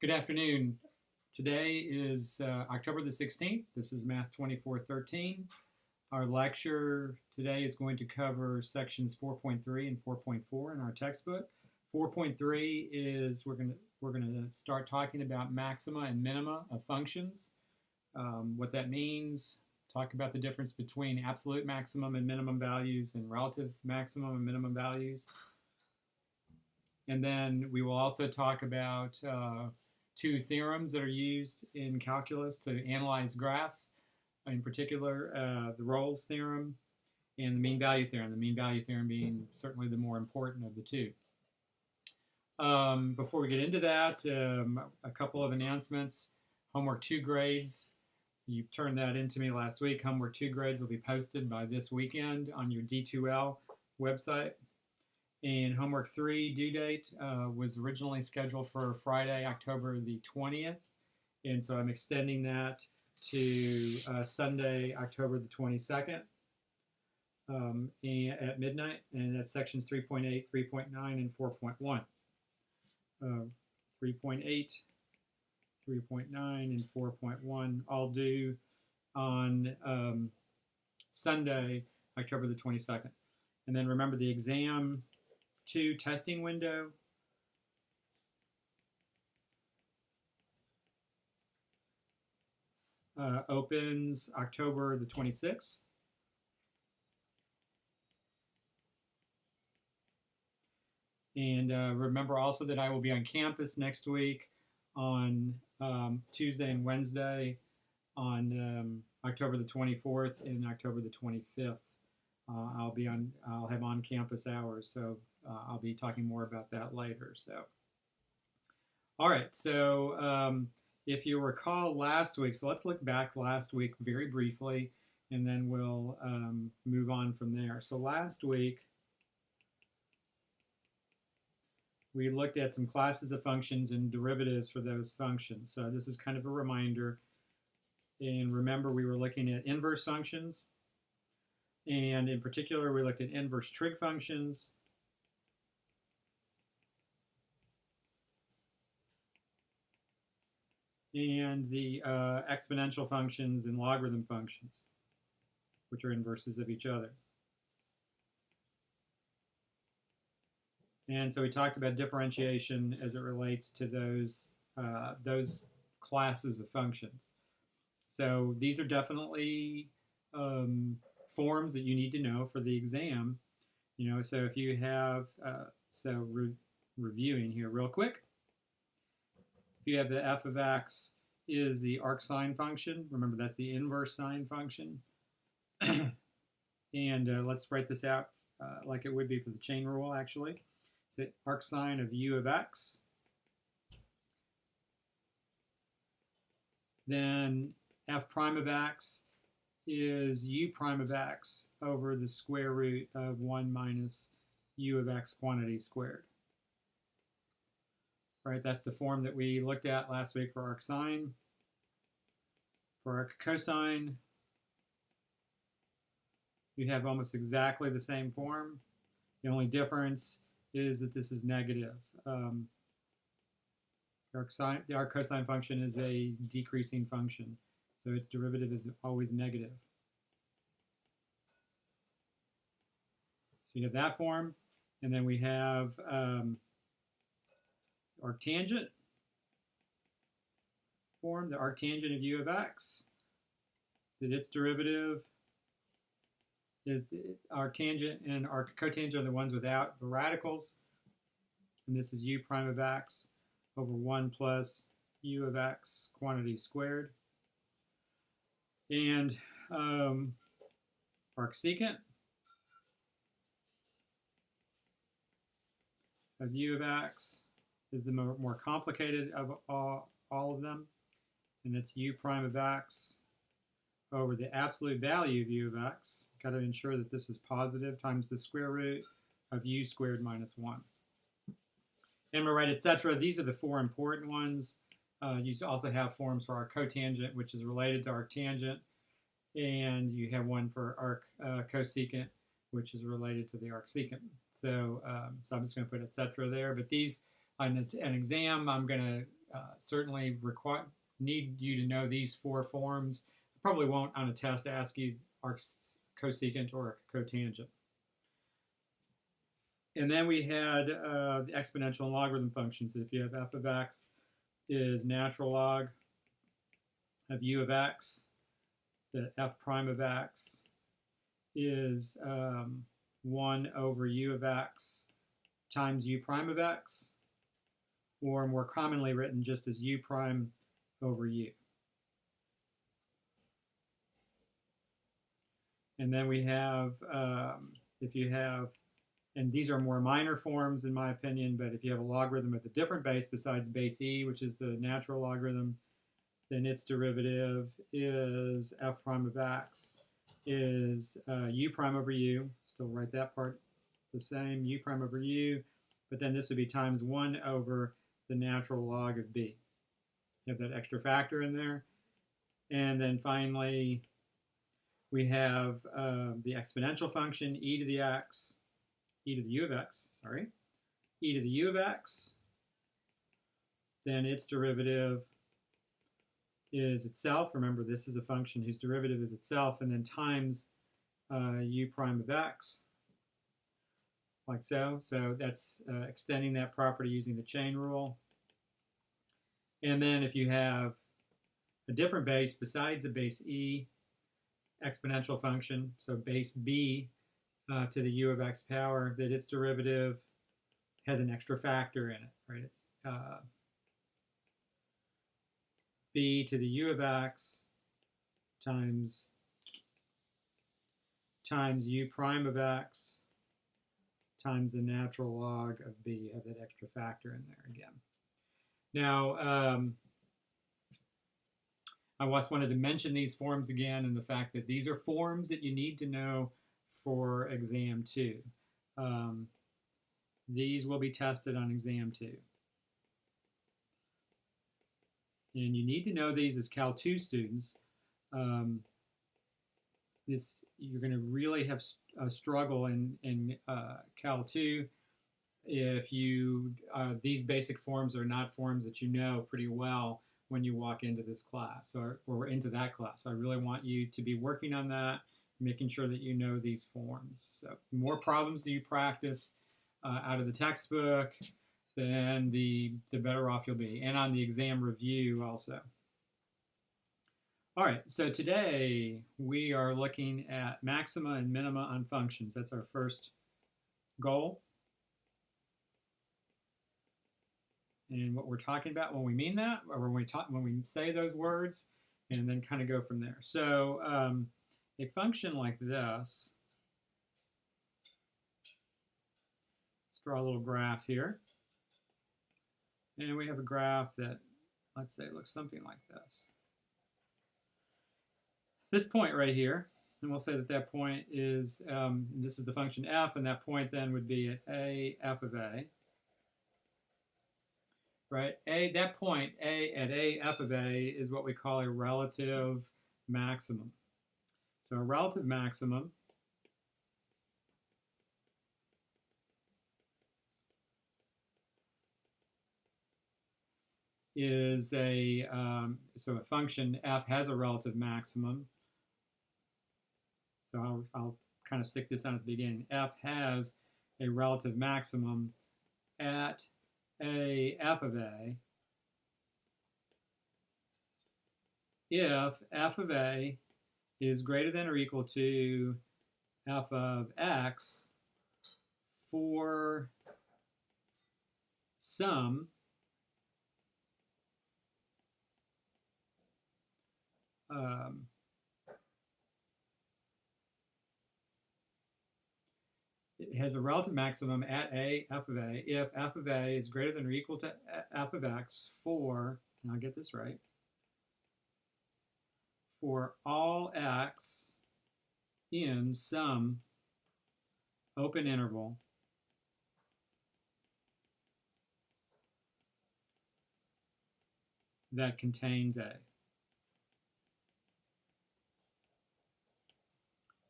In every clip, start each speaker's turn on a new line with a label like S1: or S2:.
S1: Good afternoon. Today is October the 16th. This is Math 2413. Our lecture today is going to cover sections 4.3 and 4.4 in our textbook. 4.3 is we're going to start talking about maxima and minima of functions, what that means, talk about the difference between absolute maximum and minimum values and relative maximum and minimum values. And then we will also talk about two theorems that are used in calculus to analyze graphs, in particular the Rolle's theorem and the mean value theorem, the mean value theorem being certainly the more important of the two. Before we get into that, a couple of announcements. Homework 2 grades. You turned that into me last week. Homework 2 grades will be posted by this weekend on your D2L website. And homework 3 due date was originally scheduled for Friday, October the 20th. And so I'm extending that to Sunday, October the 22nd at midnight. And that's sections 3.8, 3.9, and 4.1. 3.8, 3.9, and 4.1 all due on Sunday, October the 22nd. And then remember the exam 2 testing window opens October the 26th. And remember also that I will be on campus next week on Tuesday and Wednesday on October the 24th and October the 25th. I'll have on-campus hours, so I'll be talking more about that later. So, all right. So, if you recall last week, so let's look back last week very briefly, and then we'll move on from there. So last week we looked at some classes of functions and derivatives for those functions. So this is kind of a reminder. And remember, we were looking at inverse functions. And in particular, we looked at inverse trig functions. And the exponential functions and logarithm functions, which are inverses of each other. And so we talked about differentiation as it relates to those classes of functions. So these are definitely forms that you need to know for the exam. So if you have, reviewing here real quick. If you have the f of x is the arcsine function, remember that's the inverse sine function. And let's write this out like it would be for the chain rule, actually. So arcsine of u of x. Then f prime of x is u prime of x over the square root of 1 minus u of x quantity squared. Right, that's the form that we looked at last week for arcsine. For arc cosine, you have almost exactly the same form. The only difference is that this is negative. The arc cosine function is a decreasing function, so its derivative is always negative. So you have that form, and then we have arctangent form, the arctangent of u of x, that its derivative is the arctangent and arccotangent are the ones without the radicals. And this is u prime of x over 1 plus u of x quantity squared. And arcsecant of u of x is the more complicated of all of them. And it's u prime of x over the absolute value of u of x. Got to ensure that this is positive times the square root of u squared minus 1. And we're right, etc. These are the 4 important ones. You also have forms for arccotangent, which is related to arctangent. And you have one for arccosecant, which is related to the arcsecant. So I'm just going to put etc. there. But these, on an exam, I'm going certainly need you to know these four forms. I probably won't on a test ask you arc cosecant or cotangent. And then we had the exponential and logarithm functions. If you have f of x is natural log of u of x, that f prime of x is 1 over u of x times u prime of x, or more commonly written just as u prime over u. And then we have, if you have, and these are more minor forms in my opinion, but if you have a logarithm with a different base besides base e, which is the natural logarithm, then its derivative is f prime of x is u prime over u. Still write that part the same, u prime over u, but then this would be times 1 over the natural log of b. You have that extra factor in there. And then finally, we have the exponential function e to the u of x, e to the u of x. Then its derivative is itself. Remember, this is a function whose derivative is itself, and then times u prime of x, like so. So that's extending that property using the chain rule. And then if you have a different base besides the base e exponential function, so base b to the u of x power, that its derivative has an extra factor in it, right? It's b to the u of x times u prime of x times the natural log of b. You have that extra factor in there again. Now, I just wanted to mention these forms again and the fact that these are forms that you need to know for exam 2. These will be tested on exam 2. And you need to know these as Cal 2 students. You're going to really have a struggle in Cal 2 if you these basic forms are not forms that you know pretty well when you walk into this class or into that class. So I really want you to be working on that, making sure that you know these forms. So the more problems that you practice out of the textbook, then the better off you'll be. And on the exam review also. All right, so today we are looking at maxima and minima on functions. That's our first goal. And what we're talking about when we mean that, or when we say those words, and then kind of go from there. So a function like this, let's draw a little graph here. And we have a graph that, let's say, looks something like this. This point right here, and we'll say that that point is, this is the function f, and that point then would be at a f of a. Right, that point, at a f of a, is what we call a relative maximum. So a relative maximum is so a function f has a relative maximum. So I'll kind of stick this on at the beginning. F has a relative maximum at a f of a if f of a is greater than or equal to f of x for some it has a relative maximum at a f of a if f of a is greater than or equal to f of x for, and I'll get this right, for all x in some open interval that contains a.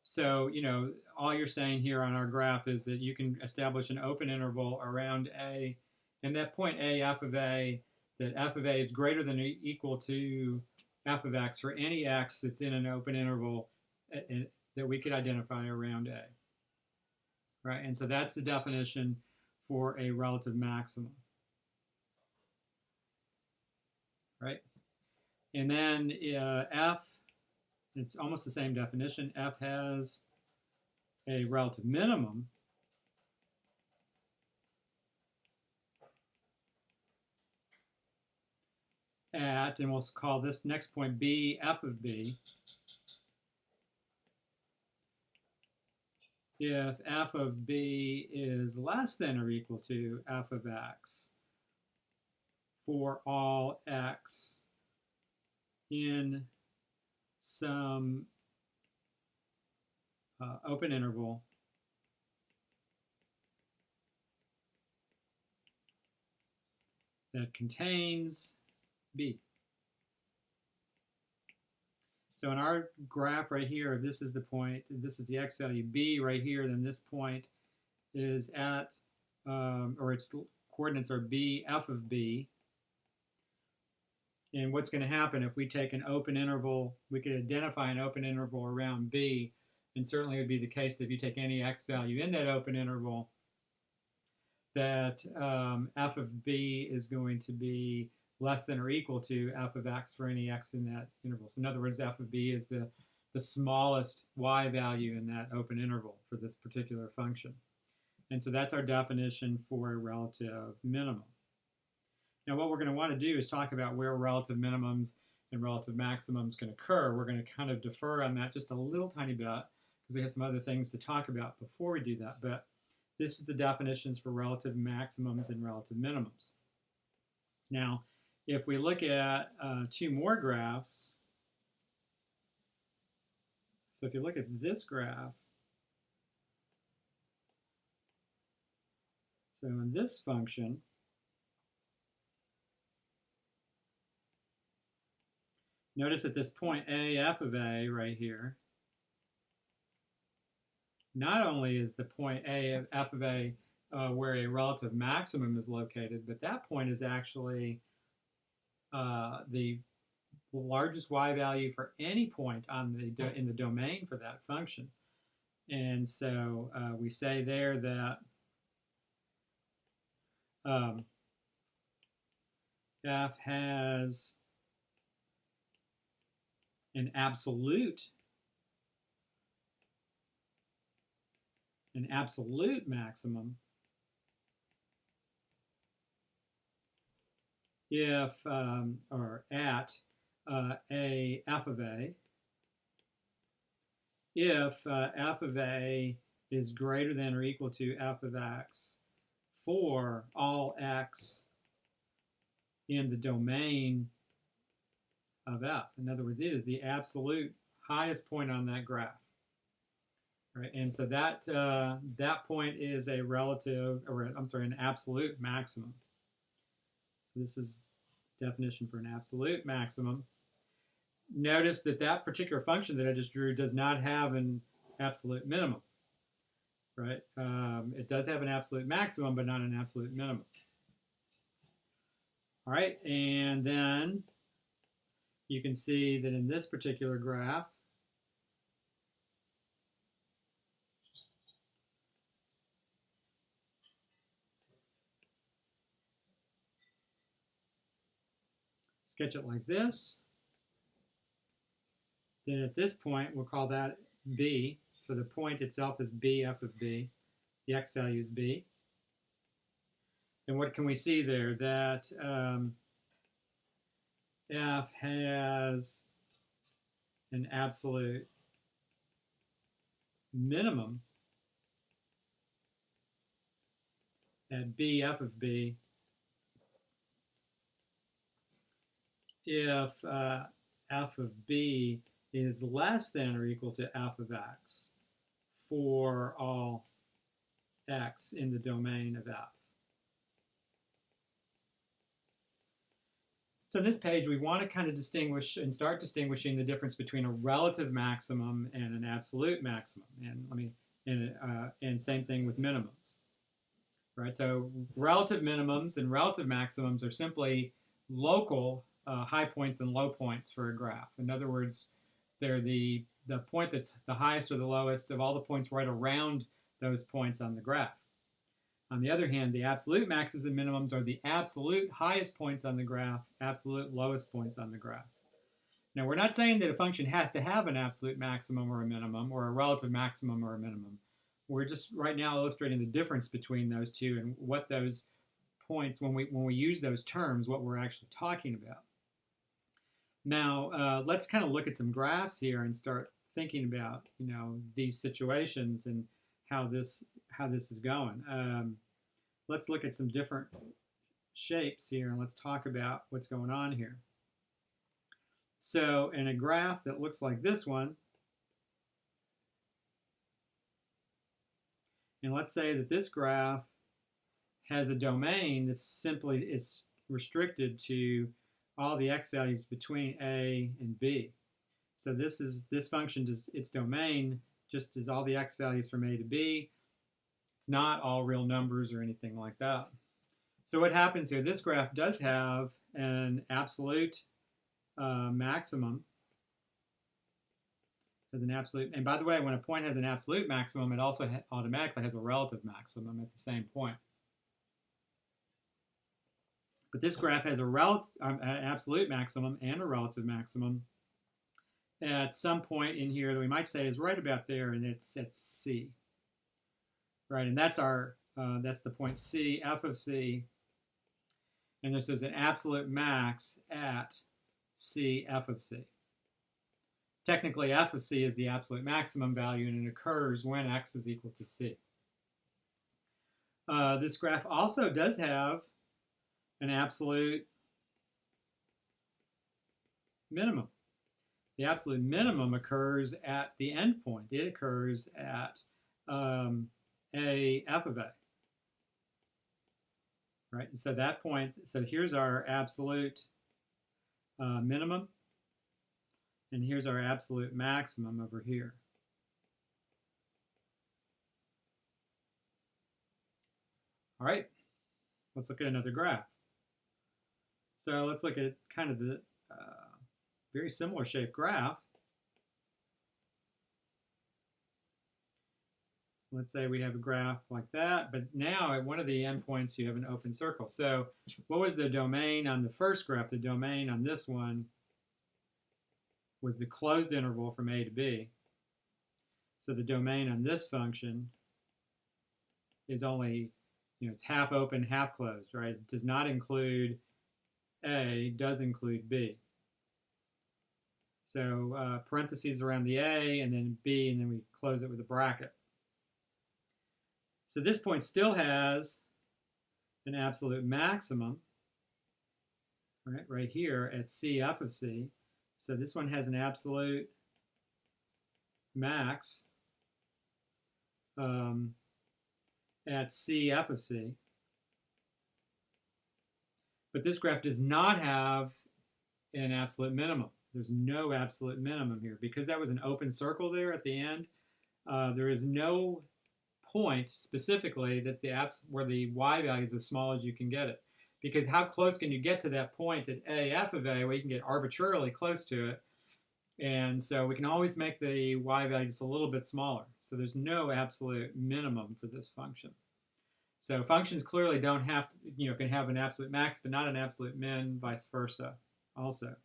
S1: So, you know, all you're saying here on our graph is that you can establish an open interval around a, and that point a, f of a, that f of a is greater than or equal to f of x for any x that's in an open interval that we could identify around a. Right, and so that's the definition for a relative maximum. Right, and then f, it's almost the same definition. F has a relative minimum at, and we'll call this next point b, f of b, if f of b is less than or equal to f of x for all x in some open interval that contains b. So in our graph right here, if this is the point, this is the x value b right here, then this point is at, or its coordinates are b, f of b. And what's going to happen if we take an open interval, we could identify an open interval around b, and certainly it would be the case that if you take any x value in that open interval, that f of b is going to be less than or equal to f of x for any x in that interval. So in other words, f of b is the smallest y value in that open interval for this particular function. And so that's our definition for a relative minimum. Now what we're going to want to do is talk about where relative minimums and relative maximums can occur. We're going to kind of defer on that just a little tiny bit because we have some other things to talk about before we do that. But this is the definitions for relative maximums and relative minimums. Now, if we look at two more graphs, so if you look at this graph, so in this function, notice at this point a, f of a right here, not only is the point a, f of a where a relative maximum is located, but that point is actually the largest y value for any point on in the domain for that function. And so we say there that f has an absolute maximum if, or at a f of a, if f of a is greater than or equal to f of x for all x in the domain of f. In other words, it is the absolute highest point on that graph. Right? And so that, that point is a relative, or I'm sorry, an absolute maximum. So this is definition for an absolute maximum. Notice that that particular function that I just drew does not have an absolute minimum, right? It does have an absolute maximum, but not an absolute minimum. All right, and then you can see that in this particular graph, sketch it like this. Then at this point, we'll call that b. So the point itself is b, f of b. The x value is b. And what can we see there? That f has an absolute minimum at b, f of b if f of b is less than or equal to f of x for all x in the domain of f. So this page, we want to kind of distinguish and start distinguishing the difference between a relative maximum and an absolute maximum. And same thing with minimums. Right? So relative minimums and relative maximums are simply local high points and low points for a graph. In other words, they're the point that's the highest or the lowest of all the points right around those points on the graph. On the other hand, the absolute maxes and minimums are the absolute highest points on the graph, absolute lowest points on the graph. Now, we're not saying that a function has to have an absolute maximum or a minimum, or a relative maximum or a minimum. We're just right now illustrating the difference between those two and what those points, when we use those terms, what we're actually talking about. Now, let's kind of look at some graphs here and start thinking about, these situations and how this is going. Let's look at some different shapes here and let's talk about what's going on here. So in a graph that looks like this one, and let's say that this graph has a domain that simply is restricted to all the x values between a and b. So this function, its domain just is all the x values from a to b. It's not all real numbers or anything like that. So what happens here, this graph does have an absolute maximum. Has an absolute, and by the way, when a point has an absolute maximum, it also automatically has a relative maximum at the same point. But this graph has an absolute maximum and a relative maximum at some point in here that we might say is right about there, and it's at C. Right, and that's the point C, f of C, and this is an absolute max at C, f of C. Technically, f of C is the absolute maximum value, and it occurs when x is equal to C. This graph also does have an absolute minimum. The absolute minimum occurs at the end point. It occurs at a f of a. Right, and so that point, so here's our absolute minimum, and here's our absolute maximum over here. All right, let's look at another graph. So let's look at kind of the very similar shaped graph. Let's say we have a graph like that, but now at one of the endpoints you have an open circle. So what was the domain on the first graph? The domain on this one was the closed interval from a to b. So the domain on this function is only, it's half open, half closed, right? It does not include a, does include b. So parentheses around the a, and then b, and then we close it with a bracket. So this point still has an absolute maximum, right here at C, f of C. So this one has an absolute max at C, f of C. But this graph does not have an absolute minimum. There's no absolute minimum here. Because that was an open circle there at the end, there is no point specifically that's where the y value is as small as you can get it. Because how close can you get to that point at a, f of a? Well, you can get arbitrarily close to it. And so we can always make the y value just a little bit smaller. So there's no absolute minimum for this function. So functions clearly don't have to, can have an absolute max, but not an absolute min, vice versa also.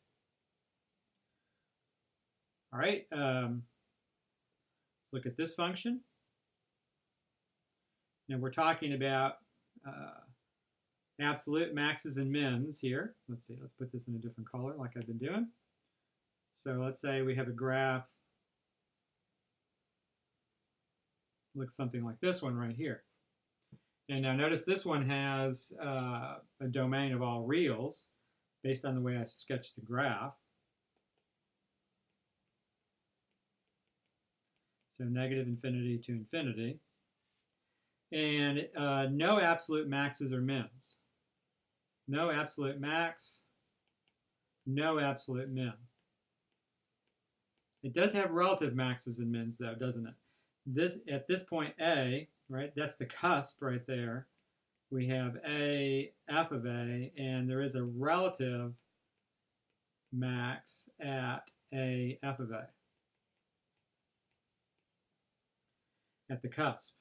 S1: All right, let's look at this function. Now we're talking about absolute maxes and mins here. Let's see, let's put this in a different color like I've been doing. So let's say we have a graph, looks something like this one right here. And now notice this one has a domain of all reals based on the way I sketched the graph. So negative infinity to infinity. And no absolute maxes or mins. No absolute max, no absolute min. It does have relative maxes and mins though, doesn't it? At this point A, right, that's the cusp right there. we have A, f of A, and there is a relative max at A, f of A, at the cusp.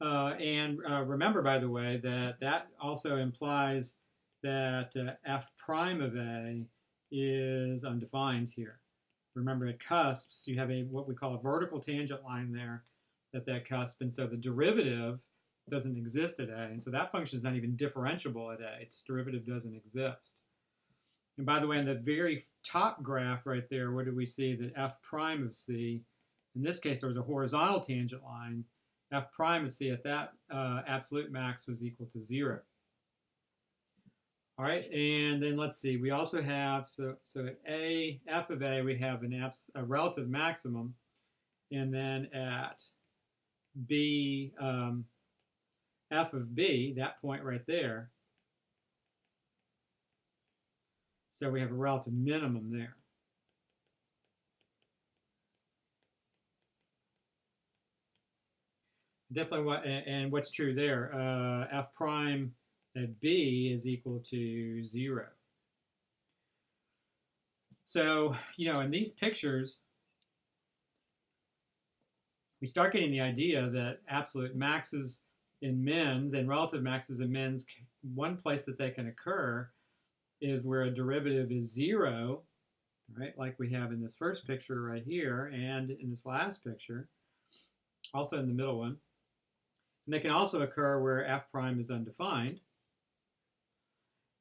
S1: And remember, by the way, that that also implies that f prime of A is undefined here. Remember, at cusps, you have what we call a vertical tangent line there at that cusp, and so the derivative doesn't exist at A, and so that function is not even differentiable at A. Its derivative doesn't exist. And by the way, in the very top graph right there, what do we see? That f prime of C, in this case, there was a horizontal tangent line. F prime of C at that absolute max was equal to 0. All right, and then let's see. We also have, so at A, f of A, we have a relative maximum. And then at B, f of B, that point right there, so we have a relative minimum there. Definitely, and what's true there? F prime at B is equal to 0. So, in these pictures, we start getting the idea that absolute maxes in mins and relative maxes in mins, one place that they can occur is where a derivative is 0, right? Like we have in this first picture right here and in this last picture, also in the middle one. And they can also occur where f prime is undefined.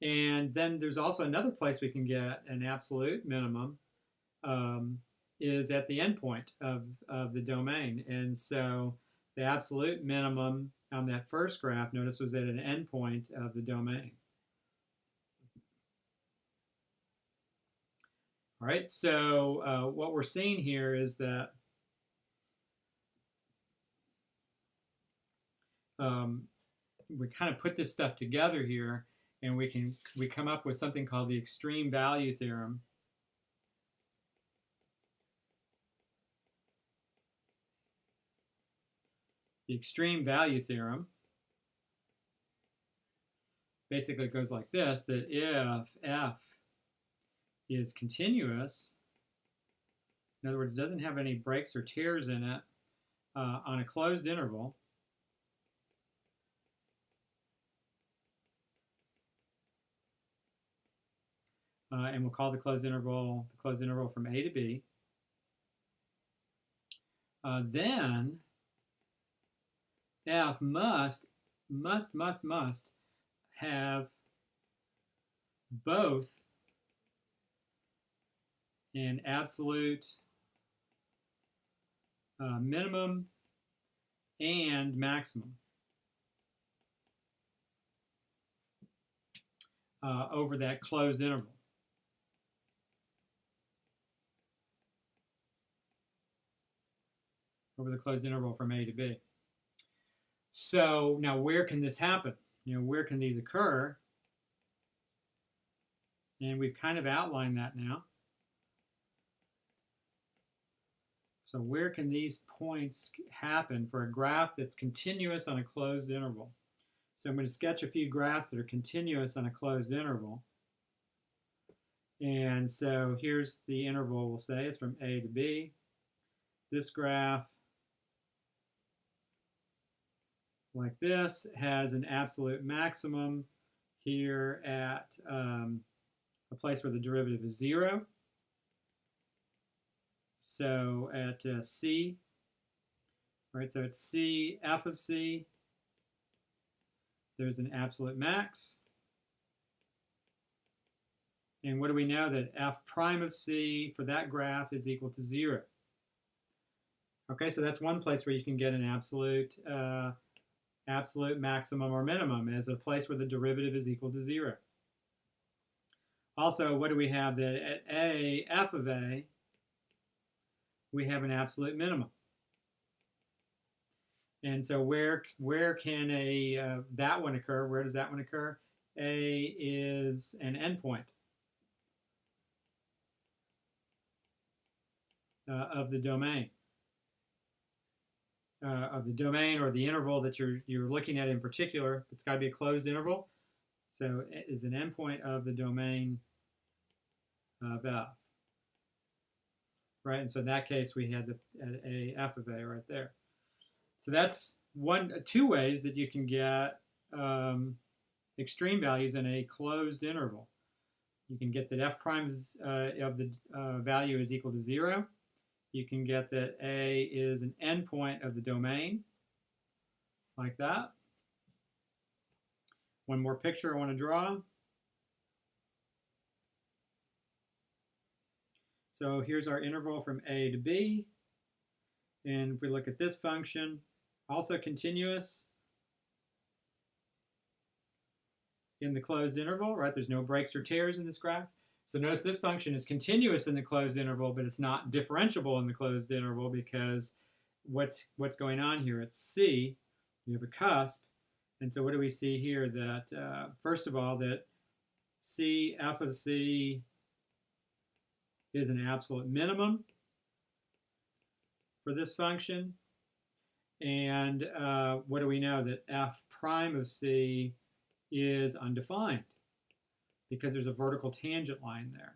S1: And then there's also another place we can get an absolute minimum is at the endpoint of the domain. And so the absolute minimum on that first graph, notice, was at an endpoint of the domain. All right, so what we're seeing here is that we kind of put this stuff together here, and we come up with something called the extreme value theorem. The extreme value theorem basically goes like this, that if f is continuous, in other words, it doesn't have any breaks or tears in it on a closed interval, and we'll call the closed interval from A to B, then f must have both an absolute minimum and maximum over that closed interval. Over the closed interval from A to B. So now where can this happen? Where can these occur? And we've kind of outlined that now. So where can these points happen for a graph that's continuous on a closed interval? So I'm going to sketch a few graphs that are continuous on a closed interval. And so here's the interval, we'll say, it's from A to B. This graph, like this, has an absolute maximum here at a place where the derivative is 0. So at C, right, so at C, f of C, there's an absolute max. And what do we know? That f prime of C for that graph is equal to 0. Okay, so that's one place where you can get an absolute maximum or minimum, as a place where the derivative is equal to 0. Also, what do we have? That at A, f of A, we have an absolute minimum. And so where can that one occur? Where does that one occur? A is an endpoint of the domain. of the domain or the interval that you're looking at in particular. It's got to be a closed interval. So it is an endpoint of the domain of f. Right, and so in that case we had a f of a right there. So that's two ways that you can get extreme values in a closed interval. You can get that f prime of the value is equal to 0. You can get that a is an endpoint of the domain, like that. One more picture I want to draw. So here's our interval from a to b. And if we look at this function, also continuous in the closed interval, right? There's no breaks or tears in this graph. So notice this function is continuous in the closed interval, but it's not differentiable in the closed interval because what's going on here? It's c. We have a cusp. And so what do we see here? That first of all, that c, f of c is an absolute minimum for this function. And what do we know? That f prime of c is undefined because there's a vertical tangent line there.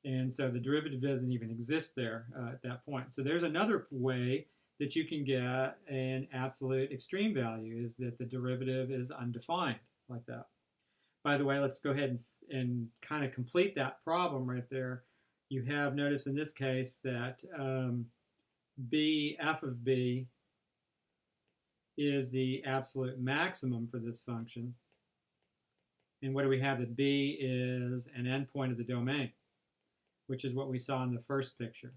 S1: And so the derivative doesn't even exist there at that point. So there's another way that you can get an absolute extreme value, is that the derivative is undefined, like that. By the way, let's go ahead and kind of complete that problem right there. You have, notice in this case that b, f of b, is the absolute maximum for this function. And what do we have? That b is an endpoint of the domain, which is what we saw in the first picture.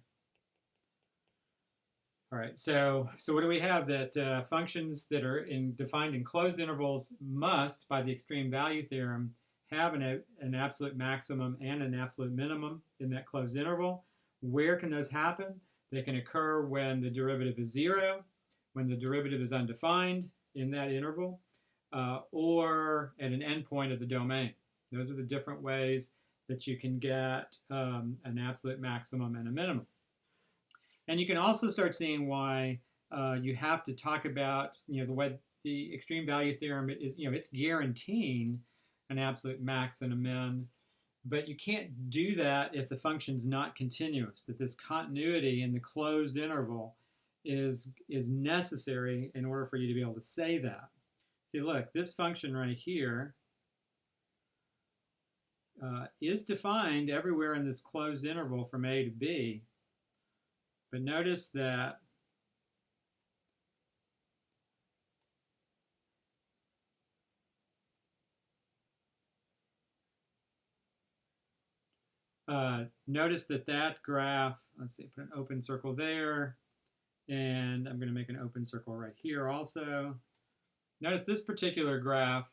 S1: All right, so what do we have? That functions that are defined in closed intervals must, by the extreme value theorem, have an absolute maximum and an absolute minimum in that closed interval. Where can those happen? They can occur when the derivative is 0, when the derivative is undefined in that interval, or at an endpoint of the domain. Those are the different ways that you can get an absolute maximum and a minimum. And you can also start seeing why you have to talk about, the way the extreme value theorem is, it's guaranteeing an absolute max and a min, but you can't do that if the function's not continuous, that this continuity in the closed interval is necessary in order for you to be able to say that. See, look, this function right here is defined everywhere in this closed interval from a to b. But notice that that graph, let's see, put an open circle there, and I'm going to make an open circle right here also. Notice this particular graph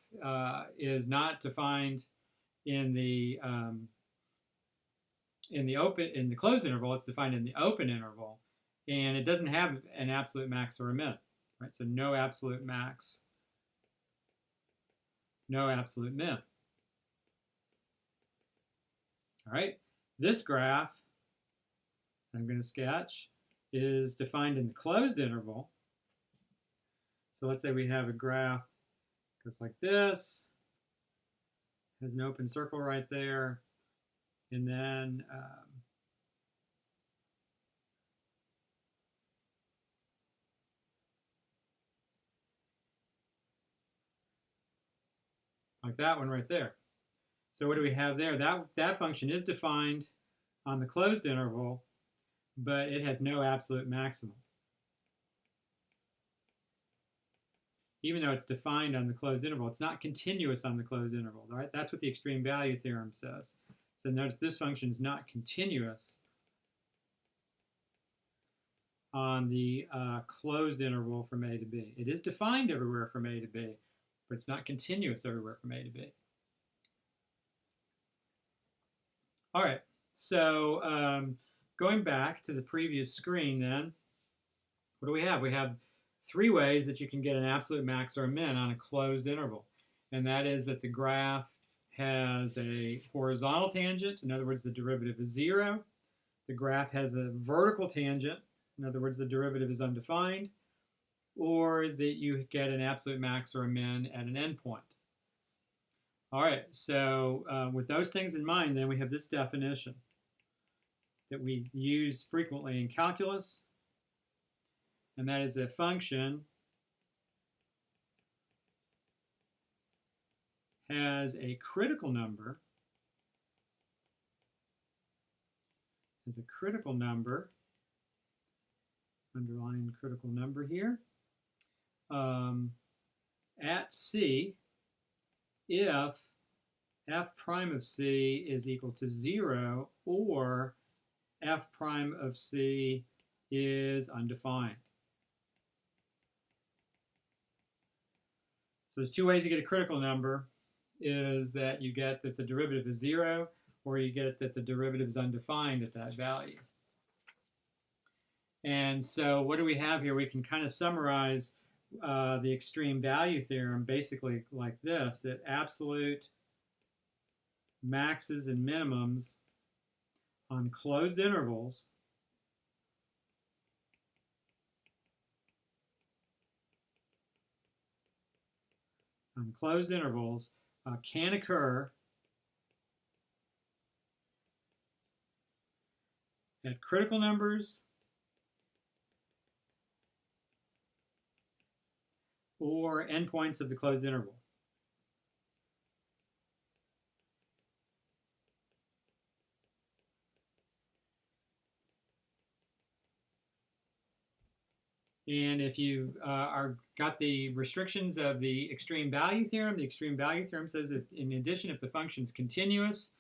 S1: is not defined in the closed interval. It's defined in the open interval, and it doesn't have an absolute max or a min, right? So no absolute max, no absolute min. All right, this graph I'm going to sketch is defined in the closed interval. So let's say we have a graph goes like this, has an open circle right there, and then like that one right there. So what do we have there? That function is defined on the closed interval, but it has no absolute maximum. Even though it's defined on the closed interval, it's not continuous on the closed interval, right? That's what the extreme value theorem says. So notice this function is not continuous on the closed interval from a to b. It is defined everywhere from a to b, but it's not continuous everywhere from a to b. All right, so going back to the previous screen then, what do we have? We have three ways that you can get an absolute max or a min on a closed interval. And that is that the graph has a horizontal tangent. In other words, the derivative is 0. The graph has a vertical tangent. in other words, the derivative is undefined, or that you get an absolute max or a min at an endpoint. All right, so with those things in mind, then we have this definition that we use frequently in calculus, and that is that function has a critical number, underline critical number here, at C if f prime of C is equal to 0 or f prime of C is undefined. So there's two ways to get a critical number, is that you get that the derivative is 0, or you get that the derivative is undefined at that value. And so what do we have here? We can kind of summarize the extreme value theorem basically like this, that absolute maxes and minimums on closed intervals can occur at critical numbers or endpoints of the closed interval. And if you got the restrictions of the extreme value theorem says that in addition, if the function is continuous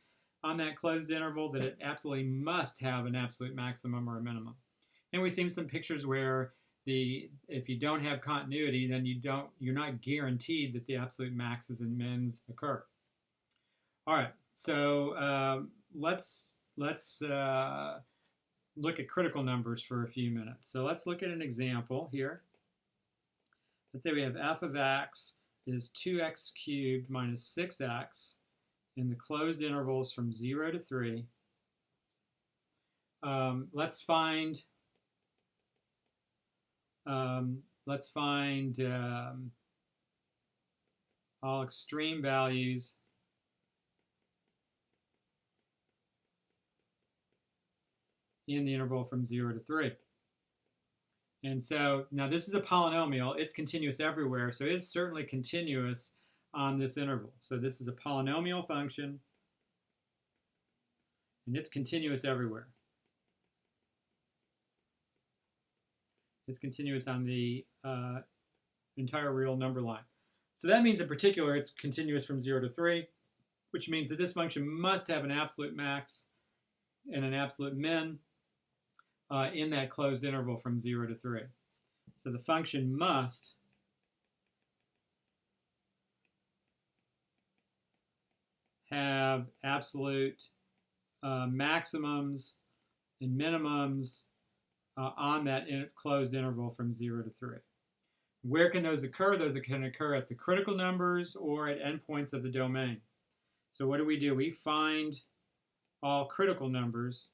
S1: on that closed interval, that it absolutely must have an absolute maximum or a minimum. And we've seen some pictures where if you don't have continuity, then you're not guaranteed that the absolute maxes and mins occur. All right, so let's look at critical numbers for a few minutes. So let's look at an example here. Let's say we have f of x is 2x cubed minus 6x in the closed intervals from 0 to 3. Let's find all extreme values in the interval from 0 to 3. And so now this is a polynomial. It's continuous everywhere, so it's certainly continuous on this interval. So this is a polynomial function, and it's continuous everywhere. It's continuous on the entire real number line. So that means in particular it's continuous from 0 to 3, which means that this function must have an absolute max and an absolute min in that closed interval from 0 to 3. So the function must have absolute maximums and minimums on that closed interval from 0 to 3. Where can those occur? Those can occur at the critical numbers or at endpoints of the domain. So what do? We find all critical numbers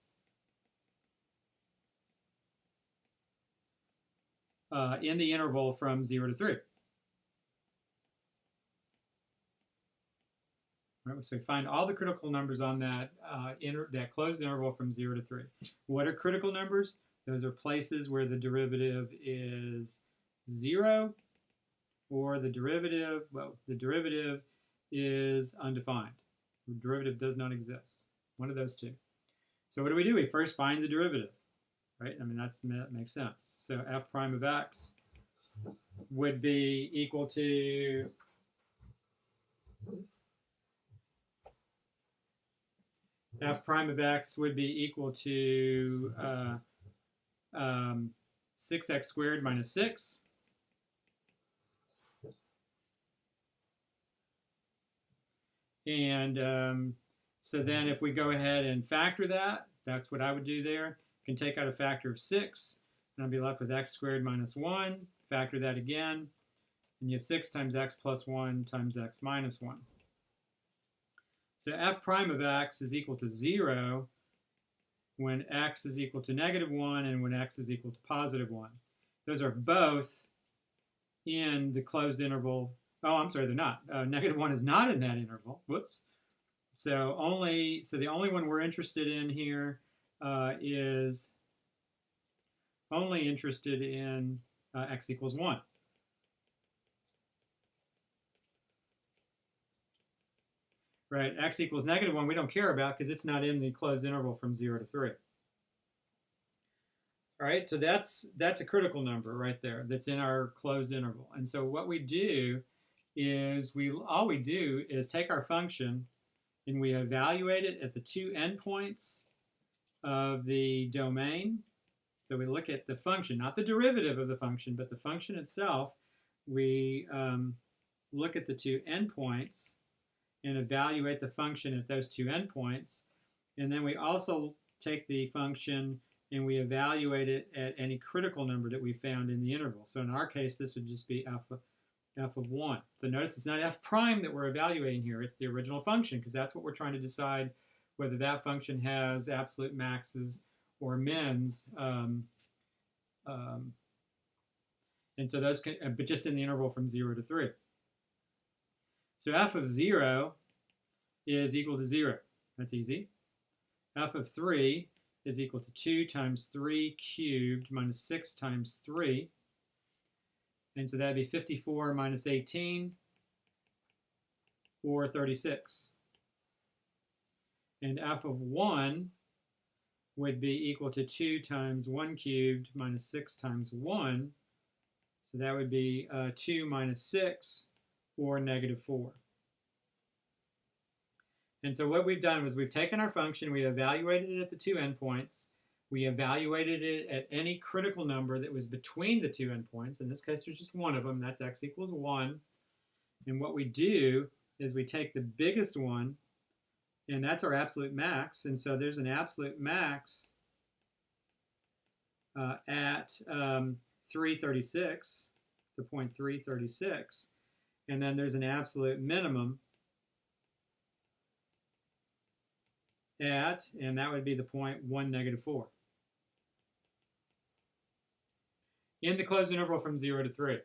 S1: in the interval from 0 to 3. Right, so we find all the critical numbers on that that closed interval from 0 to 3. What are critical numbers? Those are places where the derivative is 0 or the derivative is undefined. The derivative does not exist. One of those two. So what do? We first find the derivative, right? I mean, that makes sense. So f prime of x would be equal to f prime of x would be equal to 6x squared minus 6. And so then if we go ahead and factor that, that's what I would do there. You can take out a factor of 6, and I'll be left with x squared minus 1. Factor that again, and you have 6 times x plus 1 times x minus 1. So f prime of x is equal to 0 when x is equal to -1 and when x is equal to +1. Those are both in the closed interval. Oh, I'm sorry, they're not. -1 is not in that interval. Whoops. So the only one we're interested in here is only interested in x equals 1. Right, x equals -1 we don't care about because it's not in the closed interval from 0 to 3. All right, so that's a critical number right there that's in our closed interval. And so what we do is all we do is take our function and we evaluate it at the two endpoints of the domain. So we look at the function, not the derivative of the function, but the function itself. We look at the two endpoints and evaluate the function at those two endpoints. And then we also take the function and we evaluate it at any critical number that we found in the interval. So in our case, this would just be f of 1. So notice it's not f prime that we're evaluating here. It's the original function because that's what we're trying to decide whether that function has absolute maxes or mins. And so those can, but just in the interval from 0 to 3. So f of 0 is equal to 0. That's easy. F of 3 is equal to 2 times 3 cubed minus 6 times 3. And so that'd be 54 minus 18, or 36. And f of 1 would be equal to 2 times 1 cubed minus 6 times 1. So that would be 2 minus 6, or -4. And so what we've done was we've taken our function, we evaluated it at the two endpoints, we evaluated it at any critical number that was between the two endpoints. In this case, there's just one of them, that's x equals 1. And what we do is we take the biggest one, and that's our absolute max. And so there's an absolute max at 336, the point 336. And then there's an absolute minimum at, and that would be the point 1, -4. In the closed interval from 0 to 3.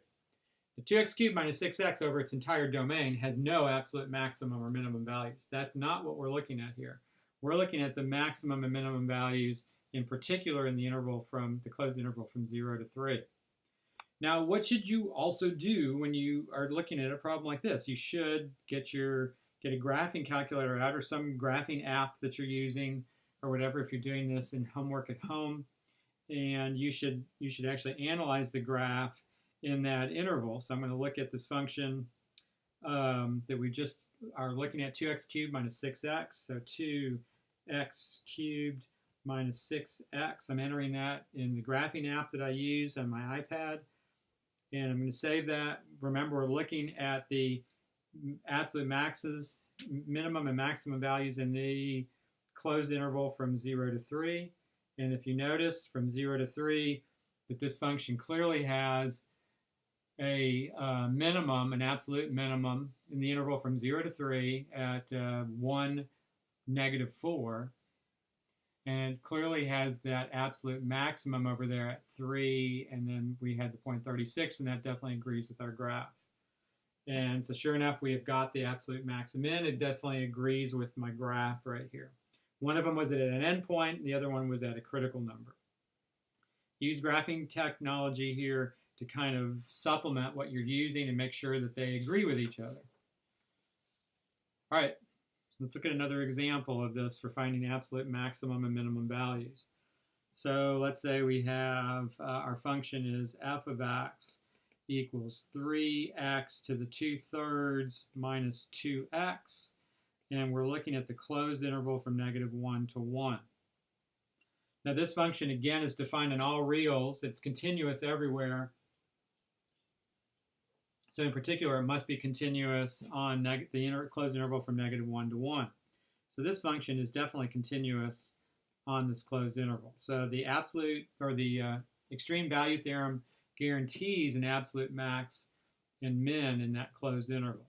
S1: The 2x cubed minus 6x over its entire domain has no absolute maximum or minimum values. That's not what we're looking at here. We're looking at the maximum and minimum values, in particular in the interval from the closed interval from 0 to 3. Now, what should you also do when you are looking at a problem like this? You should get a graphing calculator out or some graphing app that you're using or whatever if you're doing this in homework at home. And you should actually analyze the graph in that interval. So I'm going to look at this function that we just are looking at, 2x cubed minus 6x. So 2x cubed minus 6x. I'm entering that in the graphing app that I use on my iPad. And I'm going to save that. Remember, we're looking at the absolute maxes, minimum and maximum values in the closed interval from 0 to 3. And if you notice from 0 to 3 that this function clearly has a minimum, an absolute minimum in the interval from 0 to 3 at 1, -4. And it clearly has that absolute maximum over there at 3. And then we had the point 36, and that definitely agrees with our graph. And so sure enough, we have got the absolute maximum. It definitely agrees with my graph right here. One of them was at an endpoint, the other one was at a critical number. Use graphing technology here to kind of supplement what you're using and make sure that they agree with each other. All right, let's look at another example of this for finding absolute maximum and minimum values. So let's say we have our function is f of x equals 3x to the 2/3 minus 2x. And we're looking at the closed interval from -1 to 1. Now this function, again, is defined in all reals. It's continuous everywhere. So in particular, it must be continuous on the closed interval from -1 to 1. So this function is definitely continuous on this closed interval. So the absolute, or the extreme value theorem guarantees an absolute max and min in that closed interval.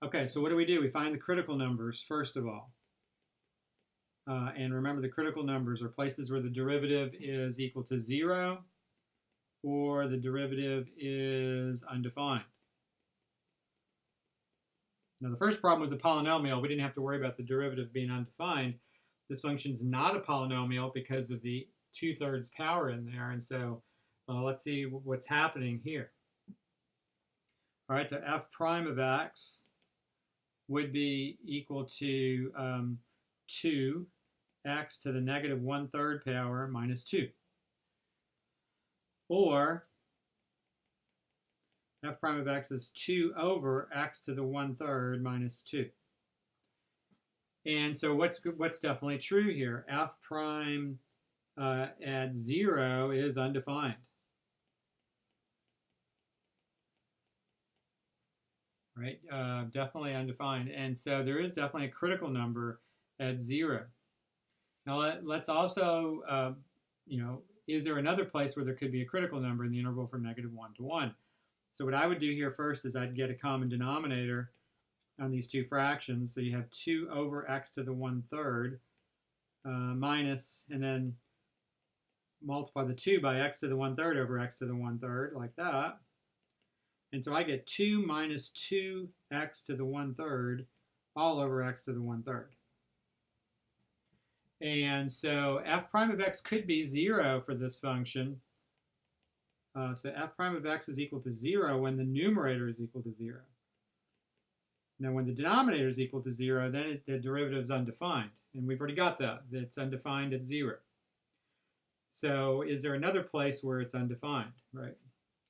S1: Okay, so what do? We find the critical numbers, first of all. And remember, the critical numbers are places where the derivative is equal to 0 or the derivative is undefined. Now, the first problem was a polynomial. We didn't have to worry about the derivative being undefined. This function is not a polynomial because of the 2/3 power in there. And so let's see what's happening here. All right, so f prime of x would be equal to 2x to the negative 1/3 power minus 2. Or f prime of x is 2 over x to the 1/3 minus 2. And so what's definitely true here? F prime at 0 is undefined. Right? Definitely undefined. And so there is definitely a critical number at 0. Now let's also, is there another place where there could be a critical number in the interval from -1 to 1? So what I would do here first is I'd get a common denominator on these two fractions. So you have 2 over x to the 1/3 minus, and then multiply the 2 by x to the 1/3 over x to the 1/3, like that. And so I get 2 minus 2x to the 1/3 all over x to the 1/3. And so f prime of x could be 0 for this function. So f prime of x is equal to 0 when the numerator is equal to 0. Now, when the denominator is equal to 0, then the derivative is undefined. And we've already got that. It's undefined at 0. So is there another place where it's undefined, right?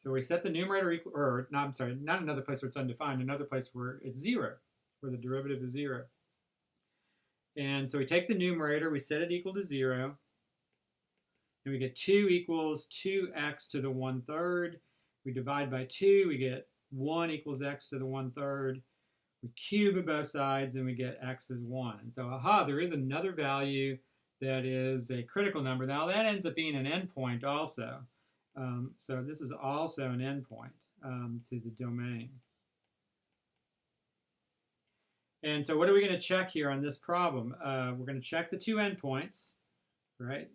S1: So we set the numerator equal, or no, I'm sorry, not another place where it's undefined, another place where it's 0, where the derivative is 0. And so we take the numerator, we set it equal to 0, and we get 2 equals 2x to the 1/3. We divide by 2, we get 1 equals x to the 1/3. We cube at both sides, and we get x is 1. And so, there is another value that is a critical number. Now, that ends up being an endpoint also. So this is also an endpoint to the domain. And so what are we going to check here on this problem? We're going to check the two endpoints, right?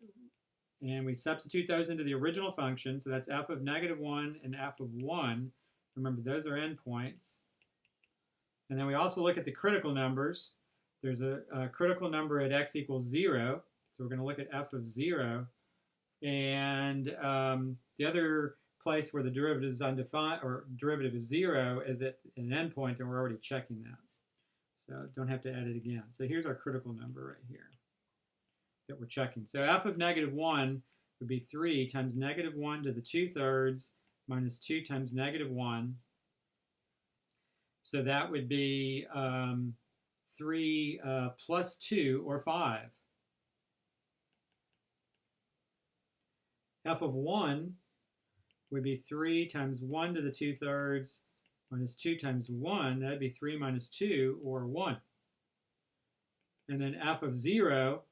S1: And we substitute those into the original function. So that's f of -1 and f of 1. Remember, those are endpoints. And then we also look at the critical numbers. There's a critical number at x equals 0. So we're going to look at f of 0. And the other place where the derivative is undefined, or derivative is 0, is at an endpoint, and we're already checking that. So don't have to add it again. So here's our critical number right here that we're checking. So f of -1 would be 3 times -1 to the 2/3 minus 2 times -1. So that would be 3 plus 2, or 5. F of 1 would be 3 times 1 to the 2/3 minus 2 times 1. That would be 3 minus 2, or 1. And then f of 0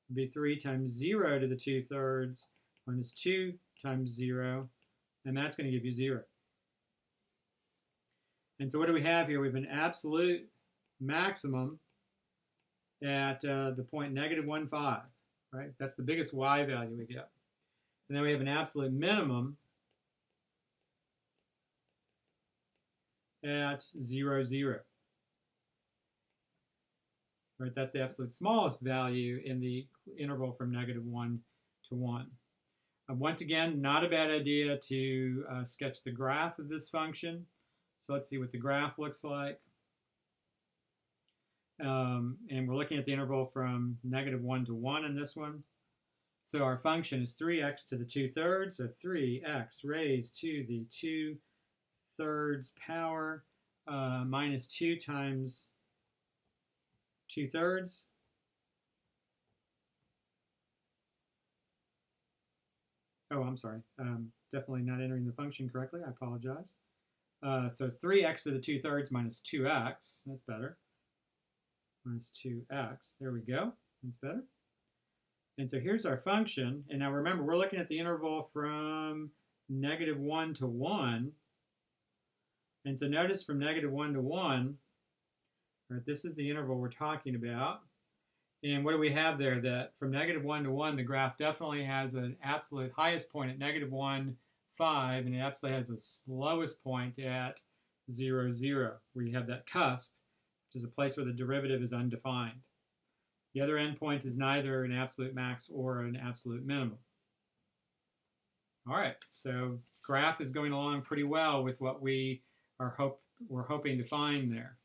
S1: would be 3 times 0 to the 2/3 minus 2 times 0. And that's going to give you 0. And so what do we have here? We have an absolute maximum at the point -1,5, right? That's the biggest y value we get. And then we have an absolute minimum at 0, 0. Right, that's the absolute smallest value in the interval from -1 to 1. Once again, not a bad idea to sketch the graph of this function. So let's see what the graph looks like. And we're looking at the interval from -1 to 1 in this one. So our function is 3x to the 2/3, so 3x raised to the 2/3 power minus 2 times 2/3. Oh, I'm sorry. Definitely not entering the function correctly. I apologize. So it's 3x to the 2/3 minus 2x. That's better. Minus 2x. There we go. That's better. And so here's our function. And now remember, we're looking at the interval from -1 to 1. And so notice from -1 to 1, right, this is the interval we're talking about. And what do we have there? That from -1 to 1, the graph definitely has an absolute highest point at -1, 5, and it absolutely has a slowest point at 0, 0, where you have that cusp, which is a place where the derivative is undefined. The other endpoint is neither an absolute max or an absolute minimum. All right, so graph is going along pretty well with what we're hoping to find there.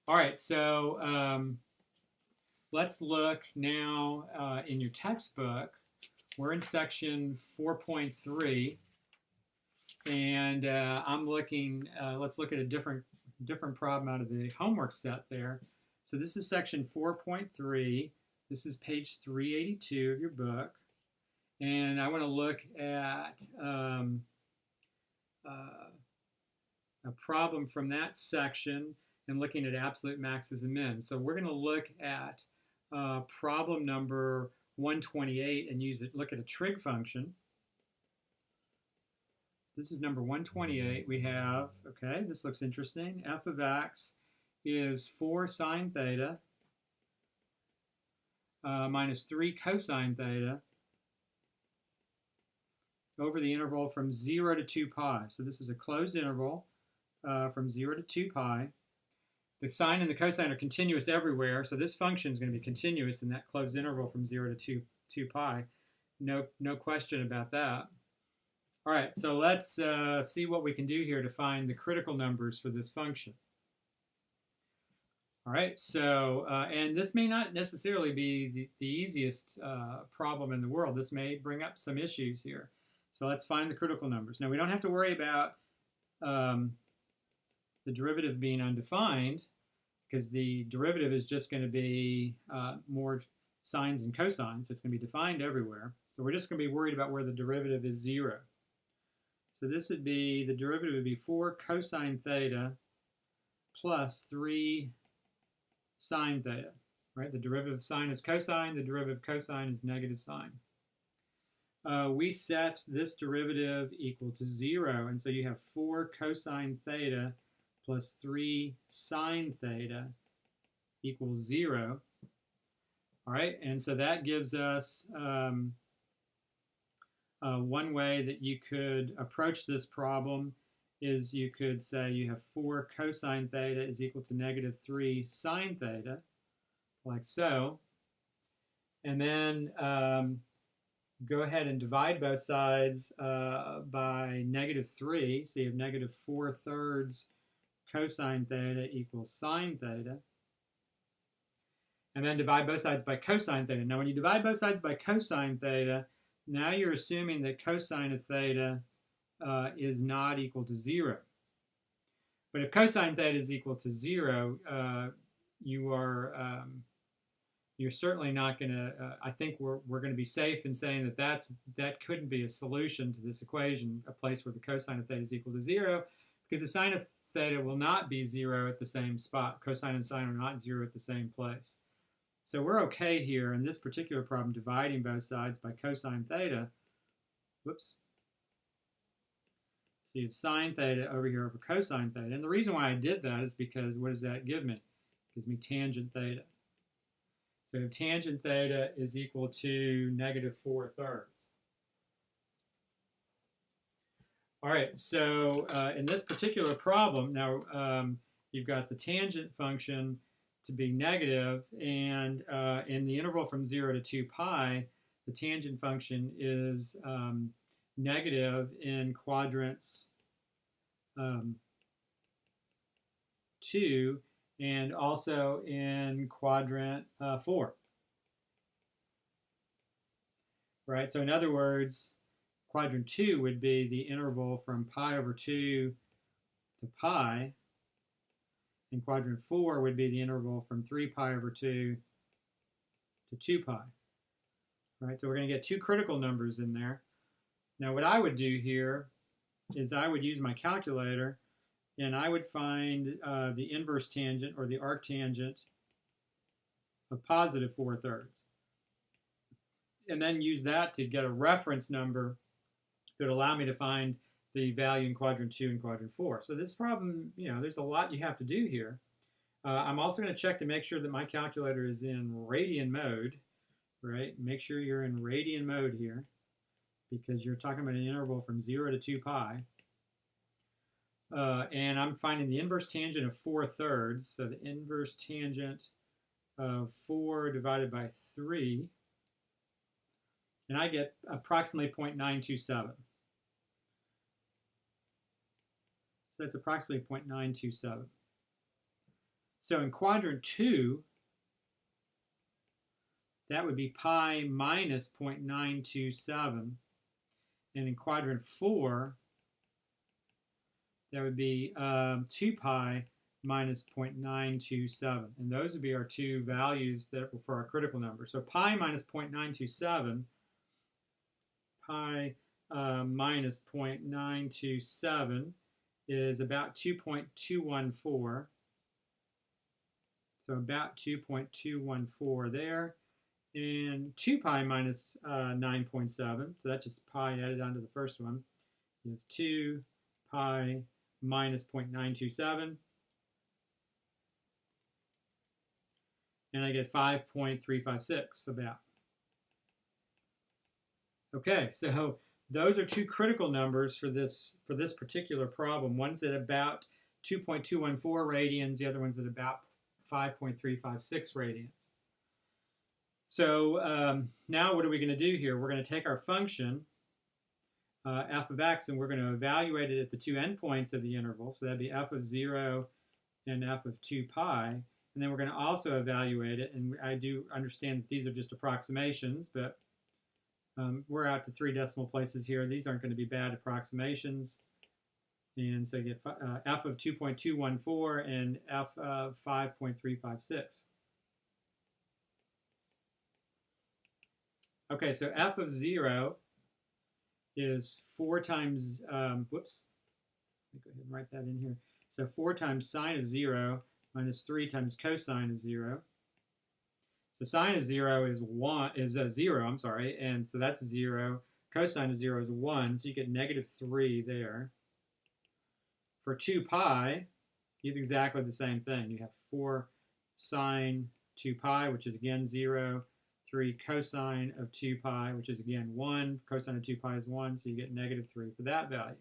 S1: All right, so let's look now in your textbook. We're in section 4.3, and I'm looking. Let's look at a different problem out of the homework set there. So this is section 4.3. This is page 382 of your book, and I want to look at a problem from that section and looking at absolute maxes and min. So we're going to look at problem number 128 and look at a trig function. This is number 128. We have, okay, this looks interesting. F of x is 4 sine theta minus 3 cosine theta over the interval from 0 to 2 pi. So this is a closed interval from 0 to 2 pi. The sine and the cosine are continuous everywhere, so this function is going to be continuous in that closed interval from 0 to 2 pi. No question about that. All right, so let's see what we can do here to find the critical numbers for this function. All right, so, and this may not necessarily be the easiest problem in the world. This may bring up some issues here. So let's find the critical numbers. Now, we don't have to worry about the derivative being undefined, because the derivative is just going to be more sines and cosines. It's going to be defined everywhere. So we're just going to be worried about where the derivative is 0. So this would be, the derivative would be 4 cosine theta plus 3 sine theta, right? The derivative of sine is cosine. The derivative of cosine is negative sine. We set this derivative equal to 0, and so you have 4 cosine theta plus 3 sine theta equals 0. All right, and so that gives us one way that you could approach this problem is you could say you have 4 cosine theta is equal to negative 3 sine theta, like so. And then go ahead and divide both sides by negative 3. So you have negative 4/3 cosine theta equals sine theta. And then divide both sides by cosine theta. Now when you divide both sides by cosine theta, now you're assuming that cosine of theta is not equal to 0. But if cosine theta is equal to 0, you're certainly not going to, I think we're going to be safe in saying that that couldn't be a solution to this equation, a place where the cosine of theta is equal to 0, because the sine of theta will not be 0 at the same spot. Cosine and sine are not 0 at the same place. So we're okay here in this particular problem dividing both sides by cosine theta. Whoops. So you have sine theta over here over cosine theta. And the reason why I did that is because what does that give me? It gives me tangent theta. So tangent theta is equal to negative 4/3. All right, so in this particular problem, now you've got the tangent function to be negative, and in the interval from 0 to 2 pi, the tangent function is negative in quadrants 2 and also in quadrant 4. Right, so in other words, quadrant 2 would be the interval from pi over 2 to pi, and quadrant 4 would be the interval from 3 pi over 2 to 2 pi. All right, so we're going to get 2 critical numbers in there. Now what I would do here is I would use my calculator and I would find the inverse tangent or the arctangent of positive 4/3. And then use that to get a reference number that would allow me to find the value in quadrant 2 and quadrant 4. So this problem, there's a lot you have to do here. I'm also going to check to make sure that my calculator is in radian mode, right? Make sure you're in radian mode here because you're talking about an interval from 0 to 2 pi. And I'm finding the inverse tangent of 4/3. So the inverse tangent of 4 divided by 3. And I get approximately 0.927. So that's approximately 0.927. So in quadrant 2, that would be pi minus 0.927. And in quadrant 4, that would be 2 pi minus 0.927. And those would be our two values that for our critical number. So pi minus 0.927, pi minus 0.927 is about 2.214. So about 2.214 there. And 2 pi minus 9.7, so that's just pi added onto the first one, is 2 pi minus 0.927. And I get 5.356 about. Okay, so those are two critical numbers for this particular problem. One's at about 2.214 radians, the other one's at about 5.356 radians. So now what are we going to do here? We're going to take our function, f of x, and we're going to evaluate it at the two endpoints of the interval. So that'd be f of 0 and f of 2 pi. And then we're going to also evaluate it. And I do understand that these are just approximations, but we're out to 3 decimal places here. These aren't going to be bad approximations. And so you get f of 2.214 and f of 5.356. Okay, so f of 0 is 4 times, whoops, let me go ahead and write that in here. So 4 times sine of 0 minus 3 times cosine of 0. So sine of 0 is 0, I'm sorry, and so that's 0. Cosine of 0 is 1, so you get negative 3 there. For 2 pi, you have exactly the same thing. You have 4 sine 2 pi, which is again 0. 3 cosine of 2 pi, which is again 1. Cosine of 2 pi is 1, so you get negative 3 for that value.